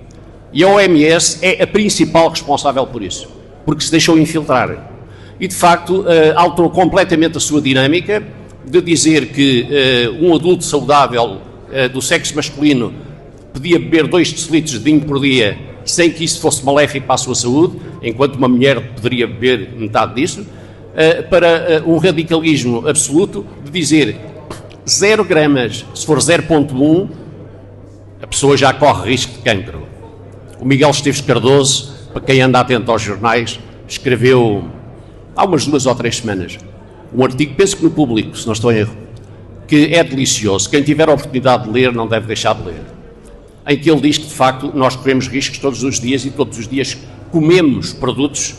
E a OMS é a principal responsável por isso, porque se deixou infiltrar. E de facto alterou completamente a sua dinâmica de dizer que um adulto saudável do sexo masculino podia beber 2 decilitros de vinho por dia sem que isso fosse maléfico para a sua saúde, enquanto uma mulher poderia beber metade disso, para um radicalismo absoluto de dizer 0 gramas, se for 0,1, a pessoa já corre risco de cancro. O Miguel Esteves Cardoso, para quem anda atento aos jornais, escreveu há umas 2 ou 3 semanas um artigo, penso que no Público, se não estou em erro, que é delicioso. Quem tiver a oportunidade de ler não deve deixar de ler. Em que ele diz que, de facto, nós corremos riscos todos os dias e todos os dias comemos produtos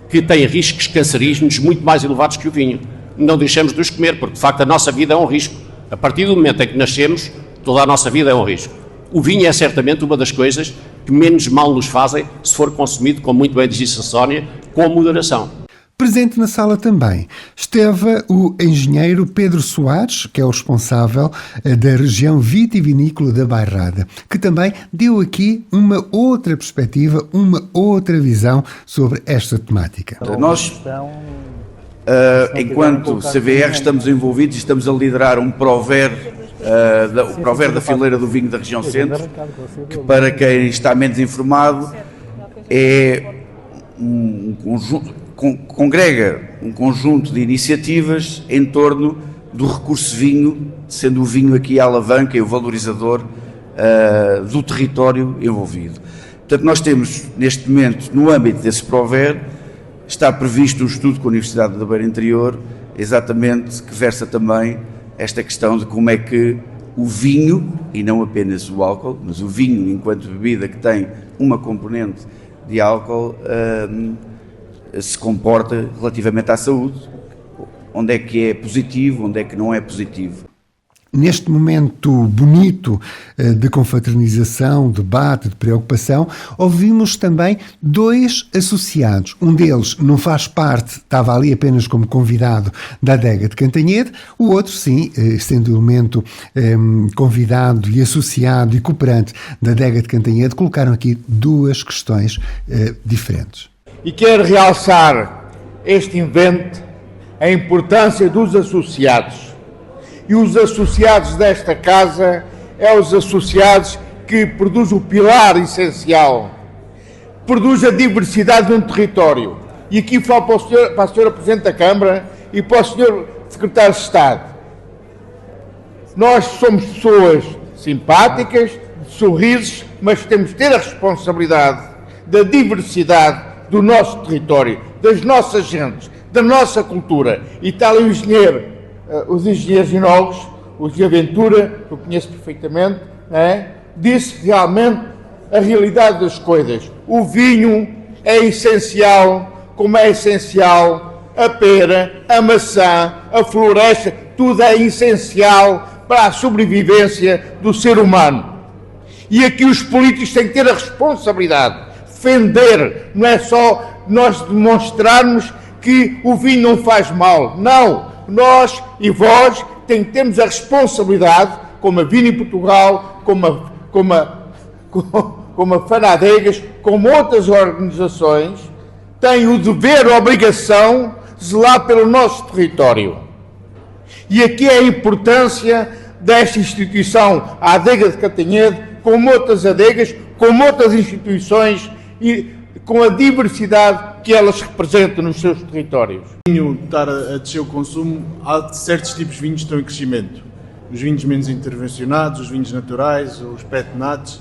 que têm riscos cancerígenos muito mais elevados que o vinho. Não deixamos de os comer, porque, de facto, a nossa vida é um risco. A partir do momento em que nascemos, toda a nossa vida é um risco. O vinho é certamente uma das coisas que menos mal nos fazem se for consumido, como muito bem disse a Sónia, com moderação. Presente na sala também esteve o engenheiro Pedro Soares, que é o responsável da região vitivinícola da Bairrada, que também deu aqui uma outra perspectiva, uma outra visão sobre esta temática. Nós, enquanto CVR, estamos envolvidos e estamos a liderar um Prover, o Prover da fileira do vinho da região centro, que para quem está menos informado é um conjunto, congrega um conjunto de iniciativas em torno do recurso vinho, sendo o vinho aqui a alavanca e o valorizador do território envolvido. Portanto, nós temos neste momento, no âmbito desse Prover, está previsto um estudo com a Universidade da Beira Interior, exatamente, que versa também esta questão de como é que o vinho, e não apenas o álcool, mas o vinho enquanto bebida que tem uma componente de álcool, se comporta relativamente à saúde, onde é que é positivo, onde é que não é positivo. Neste momento bonito de confraternização, debate, de preocupação, ouvimos também 2 associados. Um deles não faz parte, estava ali apenas como convidado da adega de Cantanhede, o outro, sim, sendo elemento convidado e associado e cooperante da adega de Cantanhede, colocaram aqui 2 questões diferentes. E quero realçar este evento, a importância dos associados. E os associados desta casa é os associados que produzem o pilar essencial, produz a diversidade de um território. E aqui falo para a senhora Presidente da Câmara e para o senhor Secretário de Estado. Nós somos pessoas simpáticas, de sorrisos, mas temos de ter a responsabilidade da diversidade do nosso território, das nossas gentes, da nossa cultura. E tal o engenheiro, os engenheiros enólogos, o engenheiro Ventura, que eu conheço perfeitamente, disse realmente a realidade das coisas. O vinho é essencial, como é essencial a pera, a maçã, a floresta, tudo é essencial para a sobrevivência do ser humano. E aqui os políticos têm que ter a responsabilidade de defender, não é só nós demonstrarmos que o vinho não faz mal. Não, nós e vós temos a responsabilidade, como a Vino em Portugal, como a Fanadegas, como outras organizações, têm o dever, a obrigação de zelar pelo nosso território. E aqui é a importância desta instituição, a Adega de Cantanhede, como outras adegas, como outras instituições e com a diversidade que elas representam nos seus territórios. O vinho estar a descer o consumo, há certos tipos de vinhos que estão em crescimento. Os vinhos menos intervencionados, os vinhos naturais, os pet nuts.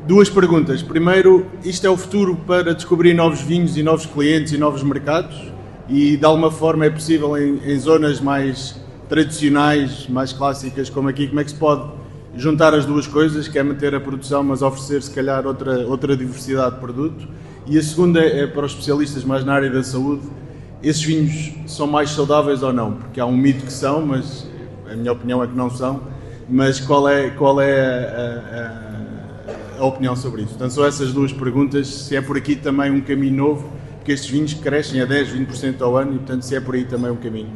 Duas perguntas. Primeiro, isto é o futuro para descobrir novos vinhos e novos clientes e novos mercados? E de alguma forma é possível em zonas mais tradicionais, mais clássicas como aqui, como é que se pode juntar as duas coisas, que é manter a produção mas oferecer se calhar outra diversidade de produto? E a segunda é para os especialistas mais na área da saúde, esses vinhos são mais saudáveis ou não? Porque há um mito que são, mas a minha opinião é que não são, mas qual é a opinião sobre isso? Portanto, são essas duas perguntas, se é por aqui também um caminho novo, porque estes vinhos crescem a 10, 20% ao ano e, portanto, se é por aí também um caminho.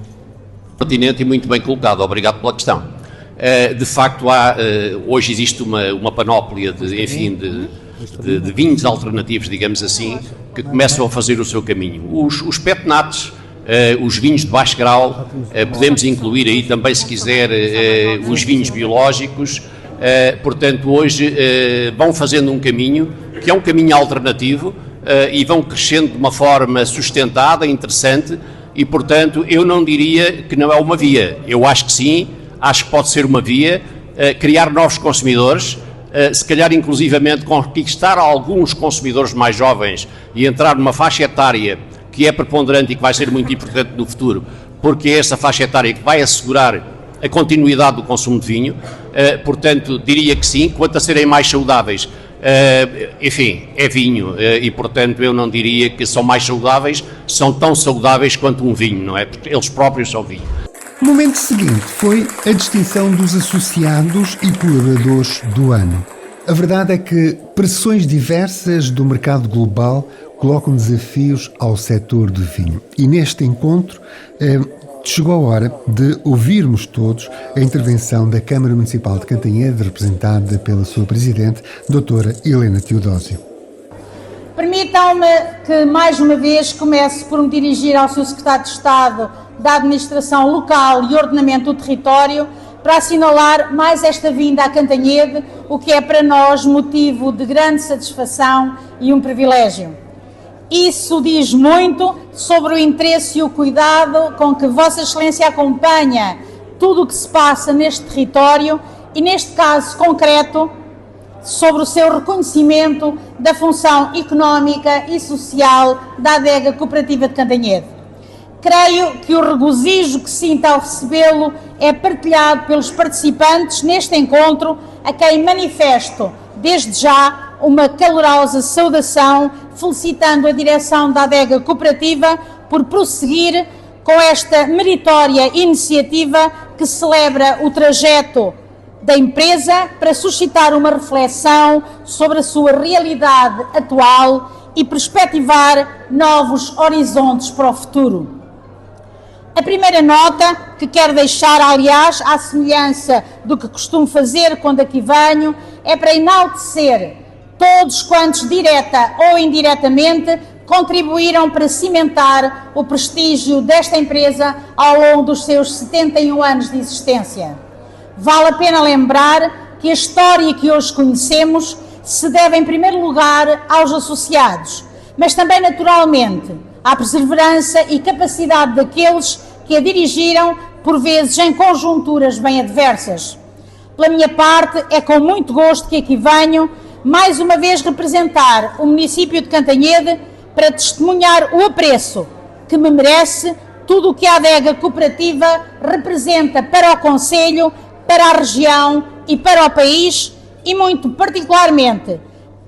Pertinente e muito bem colocado, obrigado pela questão. De facto, hoje existe uma panóplia de vinhos alternativos, digamos assim, que começam a fazer o seu caminho. Os pet nuts, os vinhos de baixo grau, podemos incluir aí também, se quiser, os vinhos biológicos. Portanto, hoje vão fazendo um caminho, que é um caminho alternativo, e vão crescendo de uma forma sustentada, interessante, e, portanto, eu não diria que não é uma via. Eu acho que sim, acho que pode ser uma via, criar novos consumidores, se calhar inclusivamente conquistar alguns consumidores mais jovens e entrar numa faixa etária que é preponderante e que vai ser muito importante no futuro, porque é essa faixa etária que vai assegurar a continuidade do consumo de vinho. Portanto, diria que sim. Quanto a serem mais saudáveis, enfim, é vinho, e portanto eu não diria que são mais saudáveis, são tão saudáveis quanto um vinho, não é? Porque eles próprios são vinho. O momento seguinte foi a distinção dos associados e colaboradores do ano. A verdade é que pressões diversas do mercado global colocam desafios ao setor do vinho. E neste encontro chegou a hora de ouvirmos todos a intervenção da Câmara Municipal de Cantanhede, representada pela sua Presidente, doutora Helena Teodósio. Permitam-me que mais uma vez comece por me dirigir ao Sr. Secretário de Estado da Administração Local e Ordenamento do Território para assinalar mais esta vinda a Cantanhede, o que é para nós motivo de grande satisfação e um privilégio. Isso diz muito sobre o interesse e o cuidado com que Vossa Excelência acompanha tudo o que se passa neste território e, neste caso concreto, sobre o seu reconhecimento da função económica e social da Adega Cooperativa de Cantanhede. Creio que o regozijo que sinto ao recebê-lo é partilhado pelos participantes neste encontro, a quem manifesto, desde já, uma calorosa saudação, felicitando a direção da Adega Cooperativa por prosseguir com esta meritória iniciativa que celebra o trajeto da empresa para suscitar uma reflexão sobre a sua realidade atual e perspectivar novos horizontes para o futuro. A primeira nota que quero deixar, aliás, à semelhança do que costumo fazer quando aqui venho, é para enaltecer todos quantos, direta ou indiretamente, contribuíram para cimentar o prestígio desta empresa ao longo dos seus 71 anos de existência. Vale a pena lembrar que a história que hoje conhecemos se deve, em primeiro lugar, aos associados, mas também, naturalmente, à perseverança e capacidade daqueles que a dirigiram, por vezes em conjunturas bem adversas. Pela minha parte, é com muito gosto que aqui venho, mais uma vez representar o município de Cantanhede para testemunhar o apreço que me merece tudo o que a adega cooperativa representa para o concelho, para a região e para o país, e muito particularmente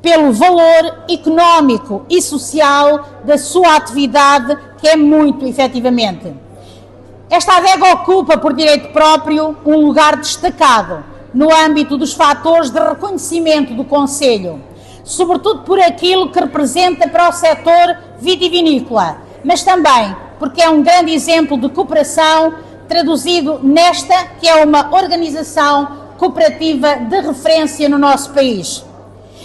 pelo valor económico e social da sua atividade, que é muito efetivamente. Esta adega ocupa por direito próprio um lugar destacado no âmbito dos fatores de reconhecimento do concelho, sobretudo por aquilo que representa para o setor vitivinícola, mas também porque é um grande exemplo de cooperação traduzido nesta que é uma organização cooperativa de referência no nosso país.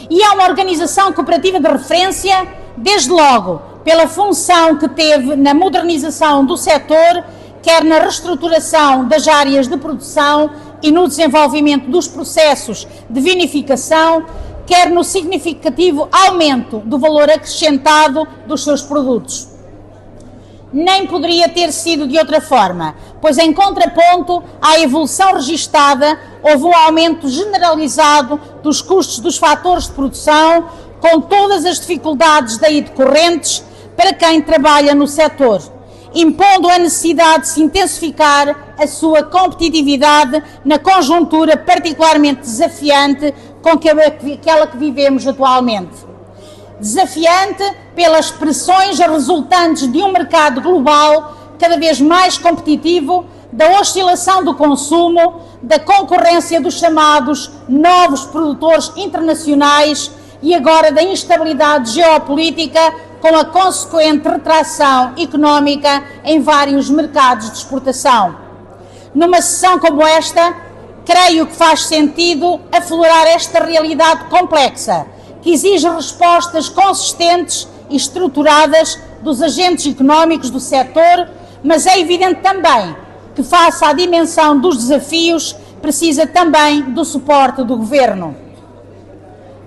E é uma organização cooperativa de referência, desde logo, pela função que teve na modernização do setor, quer na reestruturação das áreas de produção e no desenvolvimento dos processos de vinificação, quer no significativo aumento do valor acrescentado dos seus produtos. Nem poderia ter sido de outra forma, pois em contraponto à evolução registada, houve um aumento generalizado dos custos dos fatores de produção, com todas as dificuldades daí decorrentes para quem trabalha no setor, impondo a necessidade de se intensificar a sua competitividade na conjuntura particularmente desafiante com aquela que vivemos atualmente. Desafiante pelas pressões resultantes de um mercado global cada vez mais competitivo, da oscilação do consumo, da concorrência dos chamados novos produtores internacionais e agora da instabilidade geopolítica com a consequente retração económica em vários mercados de exportação. Numa sessão como esta, creio que faz sentido aflorar esta realidade complexa, que exige respostas consistentes e estruturadas dos agentes económicos do setor, mas é evidente também que, face à dimensão dos desafios, precisa também do suporte do Governo.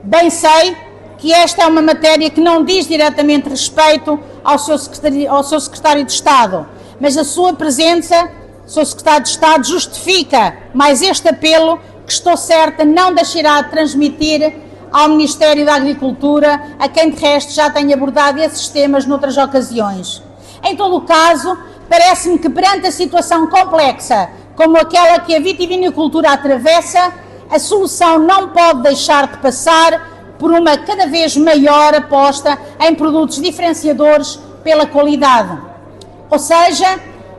Bem sei que esta é uma matéria que não diz diretamente respeito ao seu Secretário de Estado, mas a sua presença, Sr. Secretário de Estado, justifica mais este apelo que estou certa não deixará de transmitir ao Ministério da Agricultura, a quem de resto já tenho abordado esses temas noutras ocasiões. Em todo o caso, parece-me que perante a situação complexa como aquela que a vitivinicultura atravessa, a solução não pode deixar de passar por uma cada vez maior aposta em produtos diferenciadores pela qualidade. Ou seja,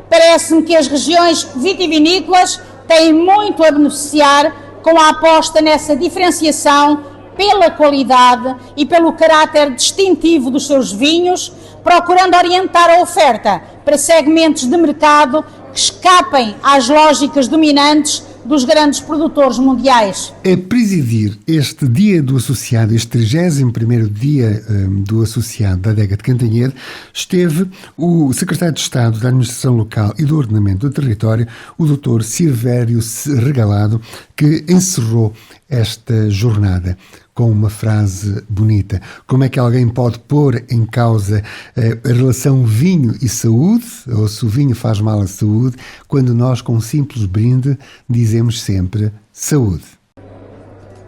parece-me que as regiões vitivinícolas têm muito a beneficiar com a aposta nessa diferenciação pela qualidade e pelo caráter distintivo dos seus vinhos, procurando orientar a oferta para segmentos de mercado que escapem às lógicas dominantes dos grandes produtores mundiais. A presidir este Dia do Associado, este 31º Dia do Associado da Adega de Cantanhede, esteve o Secretário de Estado da Administração Local e do Ordenamento do Território, o Dr. Silvério Regalado, que encerrou esta jornada com uma frase bonita. Como é que alguém pode pôr em causa a relação vinho e saúde, ou se o vinho faz mal à saúde, quando nós, com um simples brinde, dizemos sempre saúde?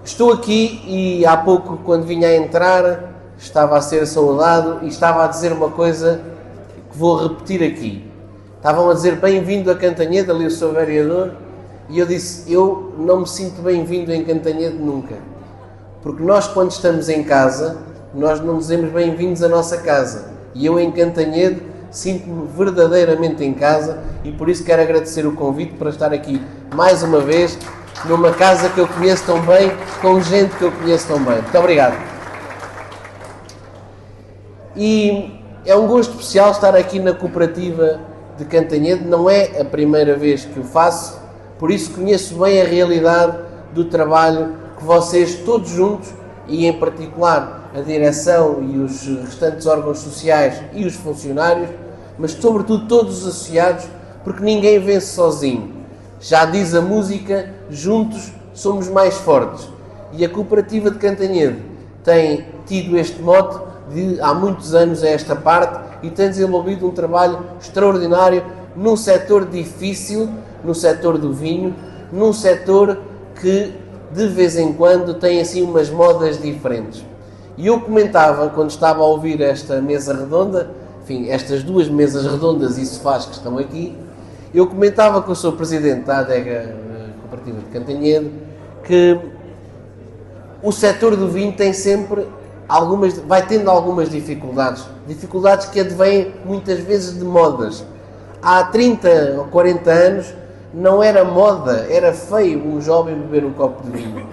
Estou aqui e há pouco, quando vinha a entrar, estava a ser saudado e estava a dizer uma coisa que vou repetir aqui. Estavam a dizer bem-vindo a Cantanhede, ali o seu vereador, e eu disse, eu não me sinto bem-vindo em Cantanhede nunca. Porque nós, quando estamos em casa, nós não dizemos bem-vindos à nossa casa. E eu, em Cantanhede, sinto-me verdadeiramente em casa e por isso quero agradecer o convite para estar aqui mais uma vez, numa casa que eu conheço tão bem, com gente que eu conheço tão bem. Muito obrigado. E é um gosto especial estar aqui na cooperativa de Cantanhede. Não é a primeira vez que o faço, por isso conheço bem a realidade do trabalho que vocês todos juntos, e em particular a direção e os restantes órgãos sociais e os funcionários, mas sobretudo todos os associados, porque ninguém vence sozinho. Já diz a música, juntos somos mais fortes. E a cooperativa de Cantanhede tem tido este mote de há muitos anos a esta parte e tem desenvolvido um trabalho extraordinário num setor difícil, no setor do vinho, num setor que de vez em quando têm assim umas modas diferentes. E eu comentava, quando estava a ouvir esta mesa redonda, enfim, estas duas mesas redondas e sofás que estão aqui, eu comentava com o Sr. Presidente da Adega Cooperativa de Cantanhede que o setor do vinho tem sempre vai tendo algumas dificuldades que advêm muitas vezes de modas. Há 30 ou 40 anos não era moda, era feio um jovem beber um copo de vinho.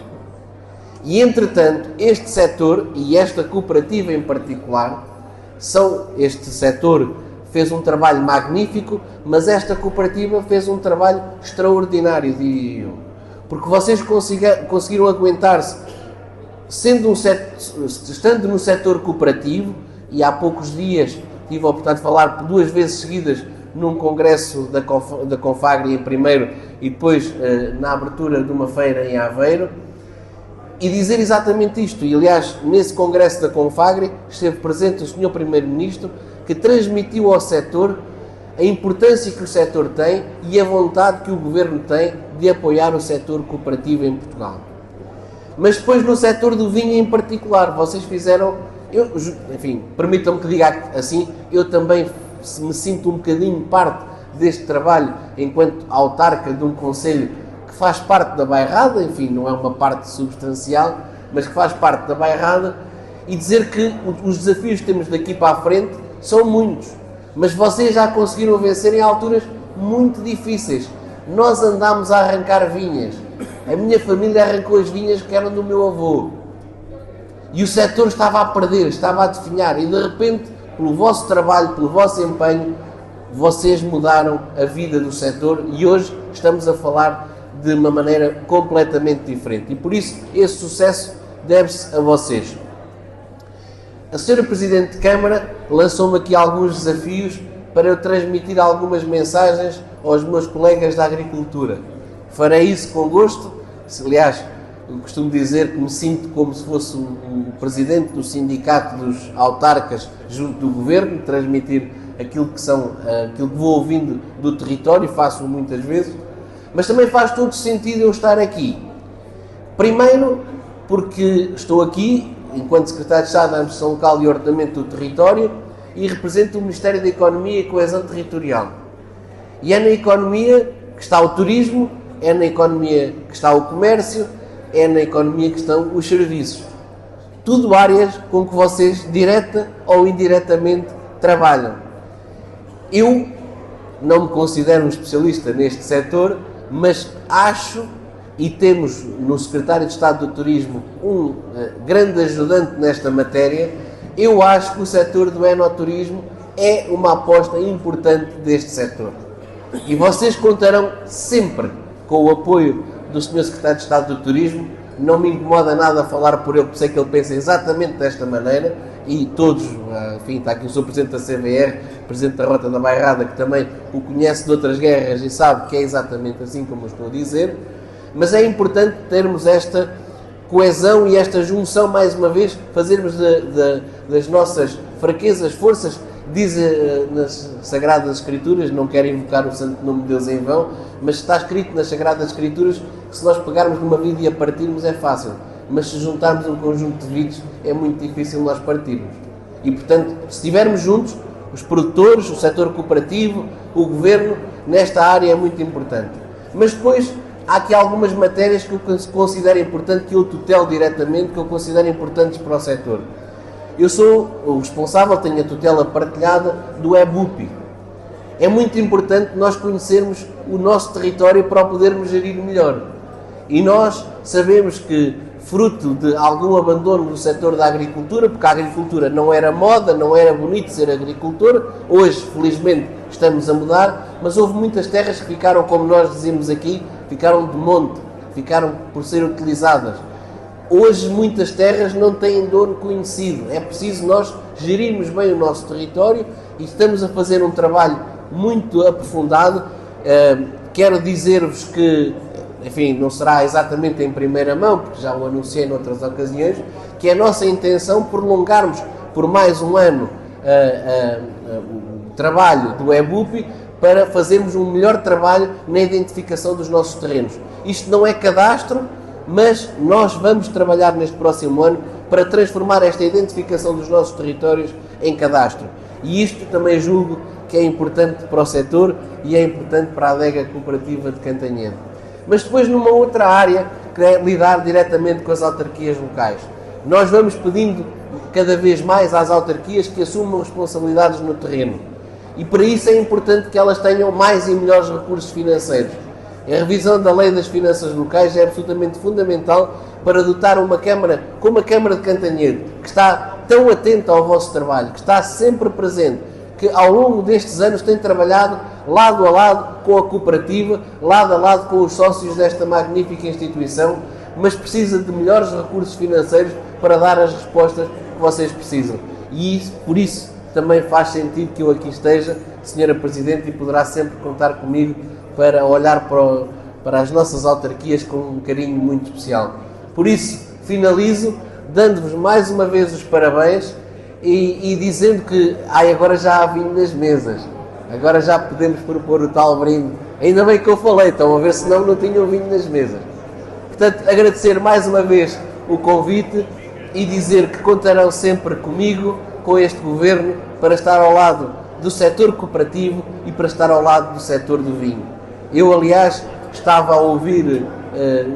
E entretanto, este setor e esta cooperativa em particular, este setor fez um trabalho magnífico, mas esta cooperativa fez um trabalho extraordinário, diria eu. Porque vocês conseguiram aguentar-se, estando no setor cooperativo, e há poucos dias tive a oportunidade de falar por 2 vezes seguidas num congresso da Confagri em primeiro e depois na abertura de uma feira em Aveiro, e dizer exatamente isto. E aliás, nesse congresso da Confagri esteve presente o Sr. Primeiro-Ministro, que transmitiu ao setor a importância que o setor tem e a vontade que o Governo tem de apoiar o setor cooperativo em Portugal. Mas depois no setor do vinho em particular, vocês fizeram, enfim, permitam-me que diga assim, eu também me sinto um bocadinho parte deste trabalho enquanto autarca de um concelho que faz parte da bairrada, enfim, não é uma parte substancial, mas que faz parte da bairrada, e dizer que os desafios que temos daqui para a frente são muitos, mas vocês já conseguiram vencer em alturas muito difíceis. Nós andámos a arrancar vinhas, a minha família arrancou as vinhas que eram do meu avô, e o setor estava a perder, estava a definhar, e de repente, pelo vosso trabalho, pelo vosso empenho, vocês mudaram a vida do setor e hoje estamos a falar de uma maneira completamente diferente. E por isso, esse sucesso deve-se a vocês. A Sra. Presidente de Câmara lançou-me aqui alguns desafios para eu transmitir algumas mensagens aos meus colegas da agricultura. Farei isso com gosto. Aliás, eu costumo dizer que me sinto como se fosse o presidente do sindicato dos autarcas junto do governo, transmitir aquilo que vou ouvindo do território, faço muitas vezes, mas também faz todo sentido eu estar aqui. Primeiro, porque estou aqui enquanto Secretário de Estado da Administração Local e Ordenamento do Território e represento o Ministério da Economia e Coesão Territorial. E é na economia que está o turismo, é na economia que está o comércio, é na economia que estão os serviços. Tudo áreas com que vocês, direta ou indiretamente, trabalham. Eu não me considero um especialista neste setor, mas acho, e temos no Secretário de Estado do Turismo um grande ajudante nesta matéria, eu acho que o setor do enoturismo é uma aposta importante deste setor. E vocês contarão sempre com o apoio do Sr. Secretário de Estado do Turismo. Não me incomoda nada falar por ele, porque sei que ele pensa exatamente desta maneira, e todos, enfim, está aqui o Sr. Presidente da CVR, Presidente da Rota da Bairrada, que também o conhece de outras guerras e sabe que é exatamente assim como eu estou a dizer, mas é importante termos esta coesão e esta junção, mais uma vez, fazermos das nossas fraquezas forças. Diz nas Sagradas Escrituras, não quero invocar o santo nome de Deus em vão, mas está escrito nas Sagradas Escrituras que se nós pegarmos numa vida e a partirmos é fácil, mas se juntarmos um conjunto de vides é muito difícil nós partirmos. E portanto, se estivermos juntos, os produtores, o setor cooperativo, o governo, nesta área é muito importante. Mas depois há aqui algumas matérias que eu considero importante, que eu tutelo diretamente, que eu considero importantes para o setor. Eu sou o responsável, tenho a tutela partilhada do EBUPI. É muito importante nós conhecermos o nosso território para o podermos gerir melhor. E nós sabemos que, fruto de algum abandono do setor da agricultura, porque a agricultura não era moda, não era bonito ser agricultor, hoje, felizmente, estamos a mudar, mas houve muitas terras que ficaram, como nós dizemos aqui, ficaram de monte, ficaram por ser utilizadas. Hoje muitas terras não têm dono conhecido, é preciso nós gerirmos bem o nosso território e estamos a fazer um trabalho muito aprofundado. Quero dizer-vos que, enfim, não será exatamente em primeira mão, porque já o anunciei noutras ocasiões, que é a nossa intenção prolongarmos por mais um ano o trabalho do EBUPI para fazermos um melhor trabalho na identificação dos nossos terrenos. Isto não é cadastro, mas nós vamos trabalhar neste próximo ano para transformar esta identificação dos nossos territórios em cadastro. E isto também julgo que é importante para o setor e é importante para a adega cooperativa de Cantanhede. Mas depois numa outra área, que é lidar diretamente com as autarquias locais. Nós vamos pedindo cada vez mais às autarquias que assumam responsabilidades no terreno. E para isso é importante que elas tenham mais e melhores recursos financeiros. A revisão da Lei das Finanças Locais é absolutamente fundamental para dotar uma Câmara, como a Câmara de Cantanhede, que está tão atenta ao vosso trabalho, que está sempre presente, que ao longo destes anos tem trabalhado lado a lado com a cooperativa, lado a lado com os sócios desta magnífica instituição, mas precisa de melhores recursos financeiros para dar as respostas que vocês precisam. E isso, por isso também faz sentido que eu aqui esteja, Senhora Presidente, e poderá sempre contar comigo para olhar para as nossas autarquias com um carinho muito especial. Por isso, finalizo dando-vos mais uma vez os parabéns e dizendo que agora já há vinho nas mesas, agora já podemos propor o tal brinde. Ainda bem que eu falei, estão a ver, senão não tinham vinho nas mesas. Portanto, agradecer mais uma vez o convite e dizer que contarão sempre comigo, com este Governo, para estar ao lado do setor cooperativo e para estar ao lado do setor do vinho. Eu, aliás, estava a ouvir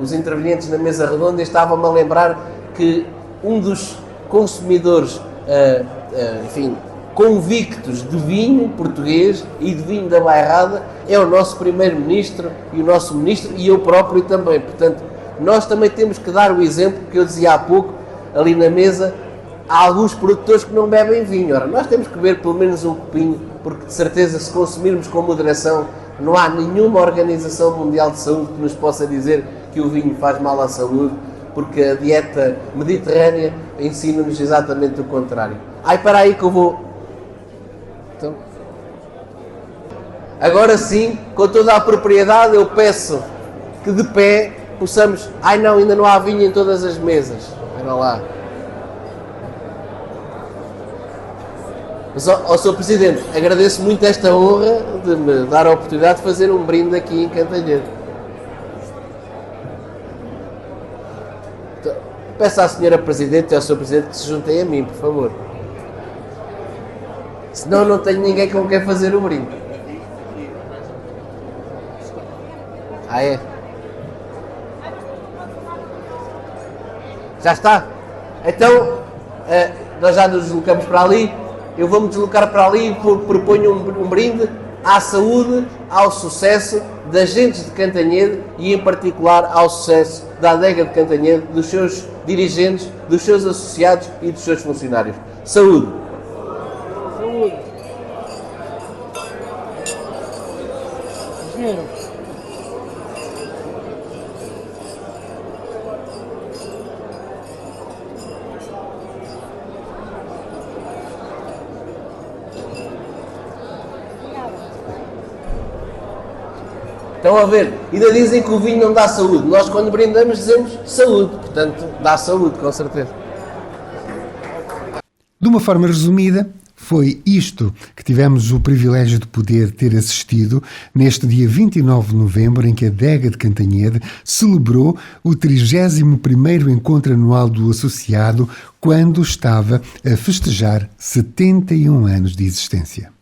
os intervenientes na mesa redonda e estava-me a lembrar que um dos consumidores, convictos de vinho português e de vinho da Bairrada é o nosso Primeiro-Ministro e o nosso Ministro e eu próprio também. Portanto, nós também temos que dar o exemplo que eu dizia há pouco, ali na mesa, há alguns produtores que não bebem vinho. Ora, nós temos que beber pelo menos um copinho, porque de certeza se consumirmos com moderação, não há nenhuma Organização Mundial de Saúde que nos possa dizer que o vinho faz mal à saúde, porque a dieta mediterrânea ensina-nos exatamente o contrário. Para aí que eu vou... Então... Agora sim, com toda a propriedade, eu peço que de pé possamos... ainda não há vinho em todas as mesas. Olha lá. Mas, Sr. Presidente, agradeço muito esta honra de me dar a oportunidade de fazer um brinde aqui em Cantanhede. Então, peço à Sra. Presidente e ao Sr. Presidente que se juntem a mim, por favor. Senão não tenho ninguém com quem fazer o brinde. É? Já está? Então, nós já nos deslocamos para ali. Eu vou-me deslocar para ali e proponho um brinde à saúde, ao sucesso das gentes de Cantanhede e, em particular, ao sucesso da adega de Cantanhede, dos seus dirigentes, dos seus associados e dos seus funcionários. Saúde! Saúde! Engenheiro. Estão a ver? Ainda dizem que o vinho não dá saúde. Nós, quando brindamos, dizemos saúde. Portanto, dá saúde, com certeza. De uma forma resumida, foi isto que tivemos o privilégio de poder ter assistido neste dia 29 de novembro, em que a adega de Cantanhede celebrou o 31º encontro anual do associado, quando estava a festejar 71 anos de existência.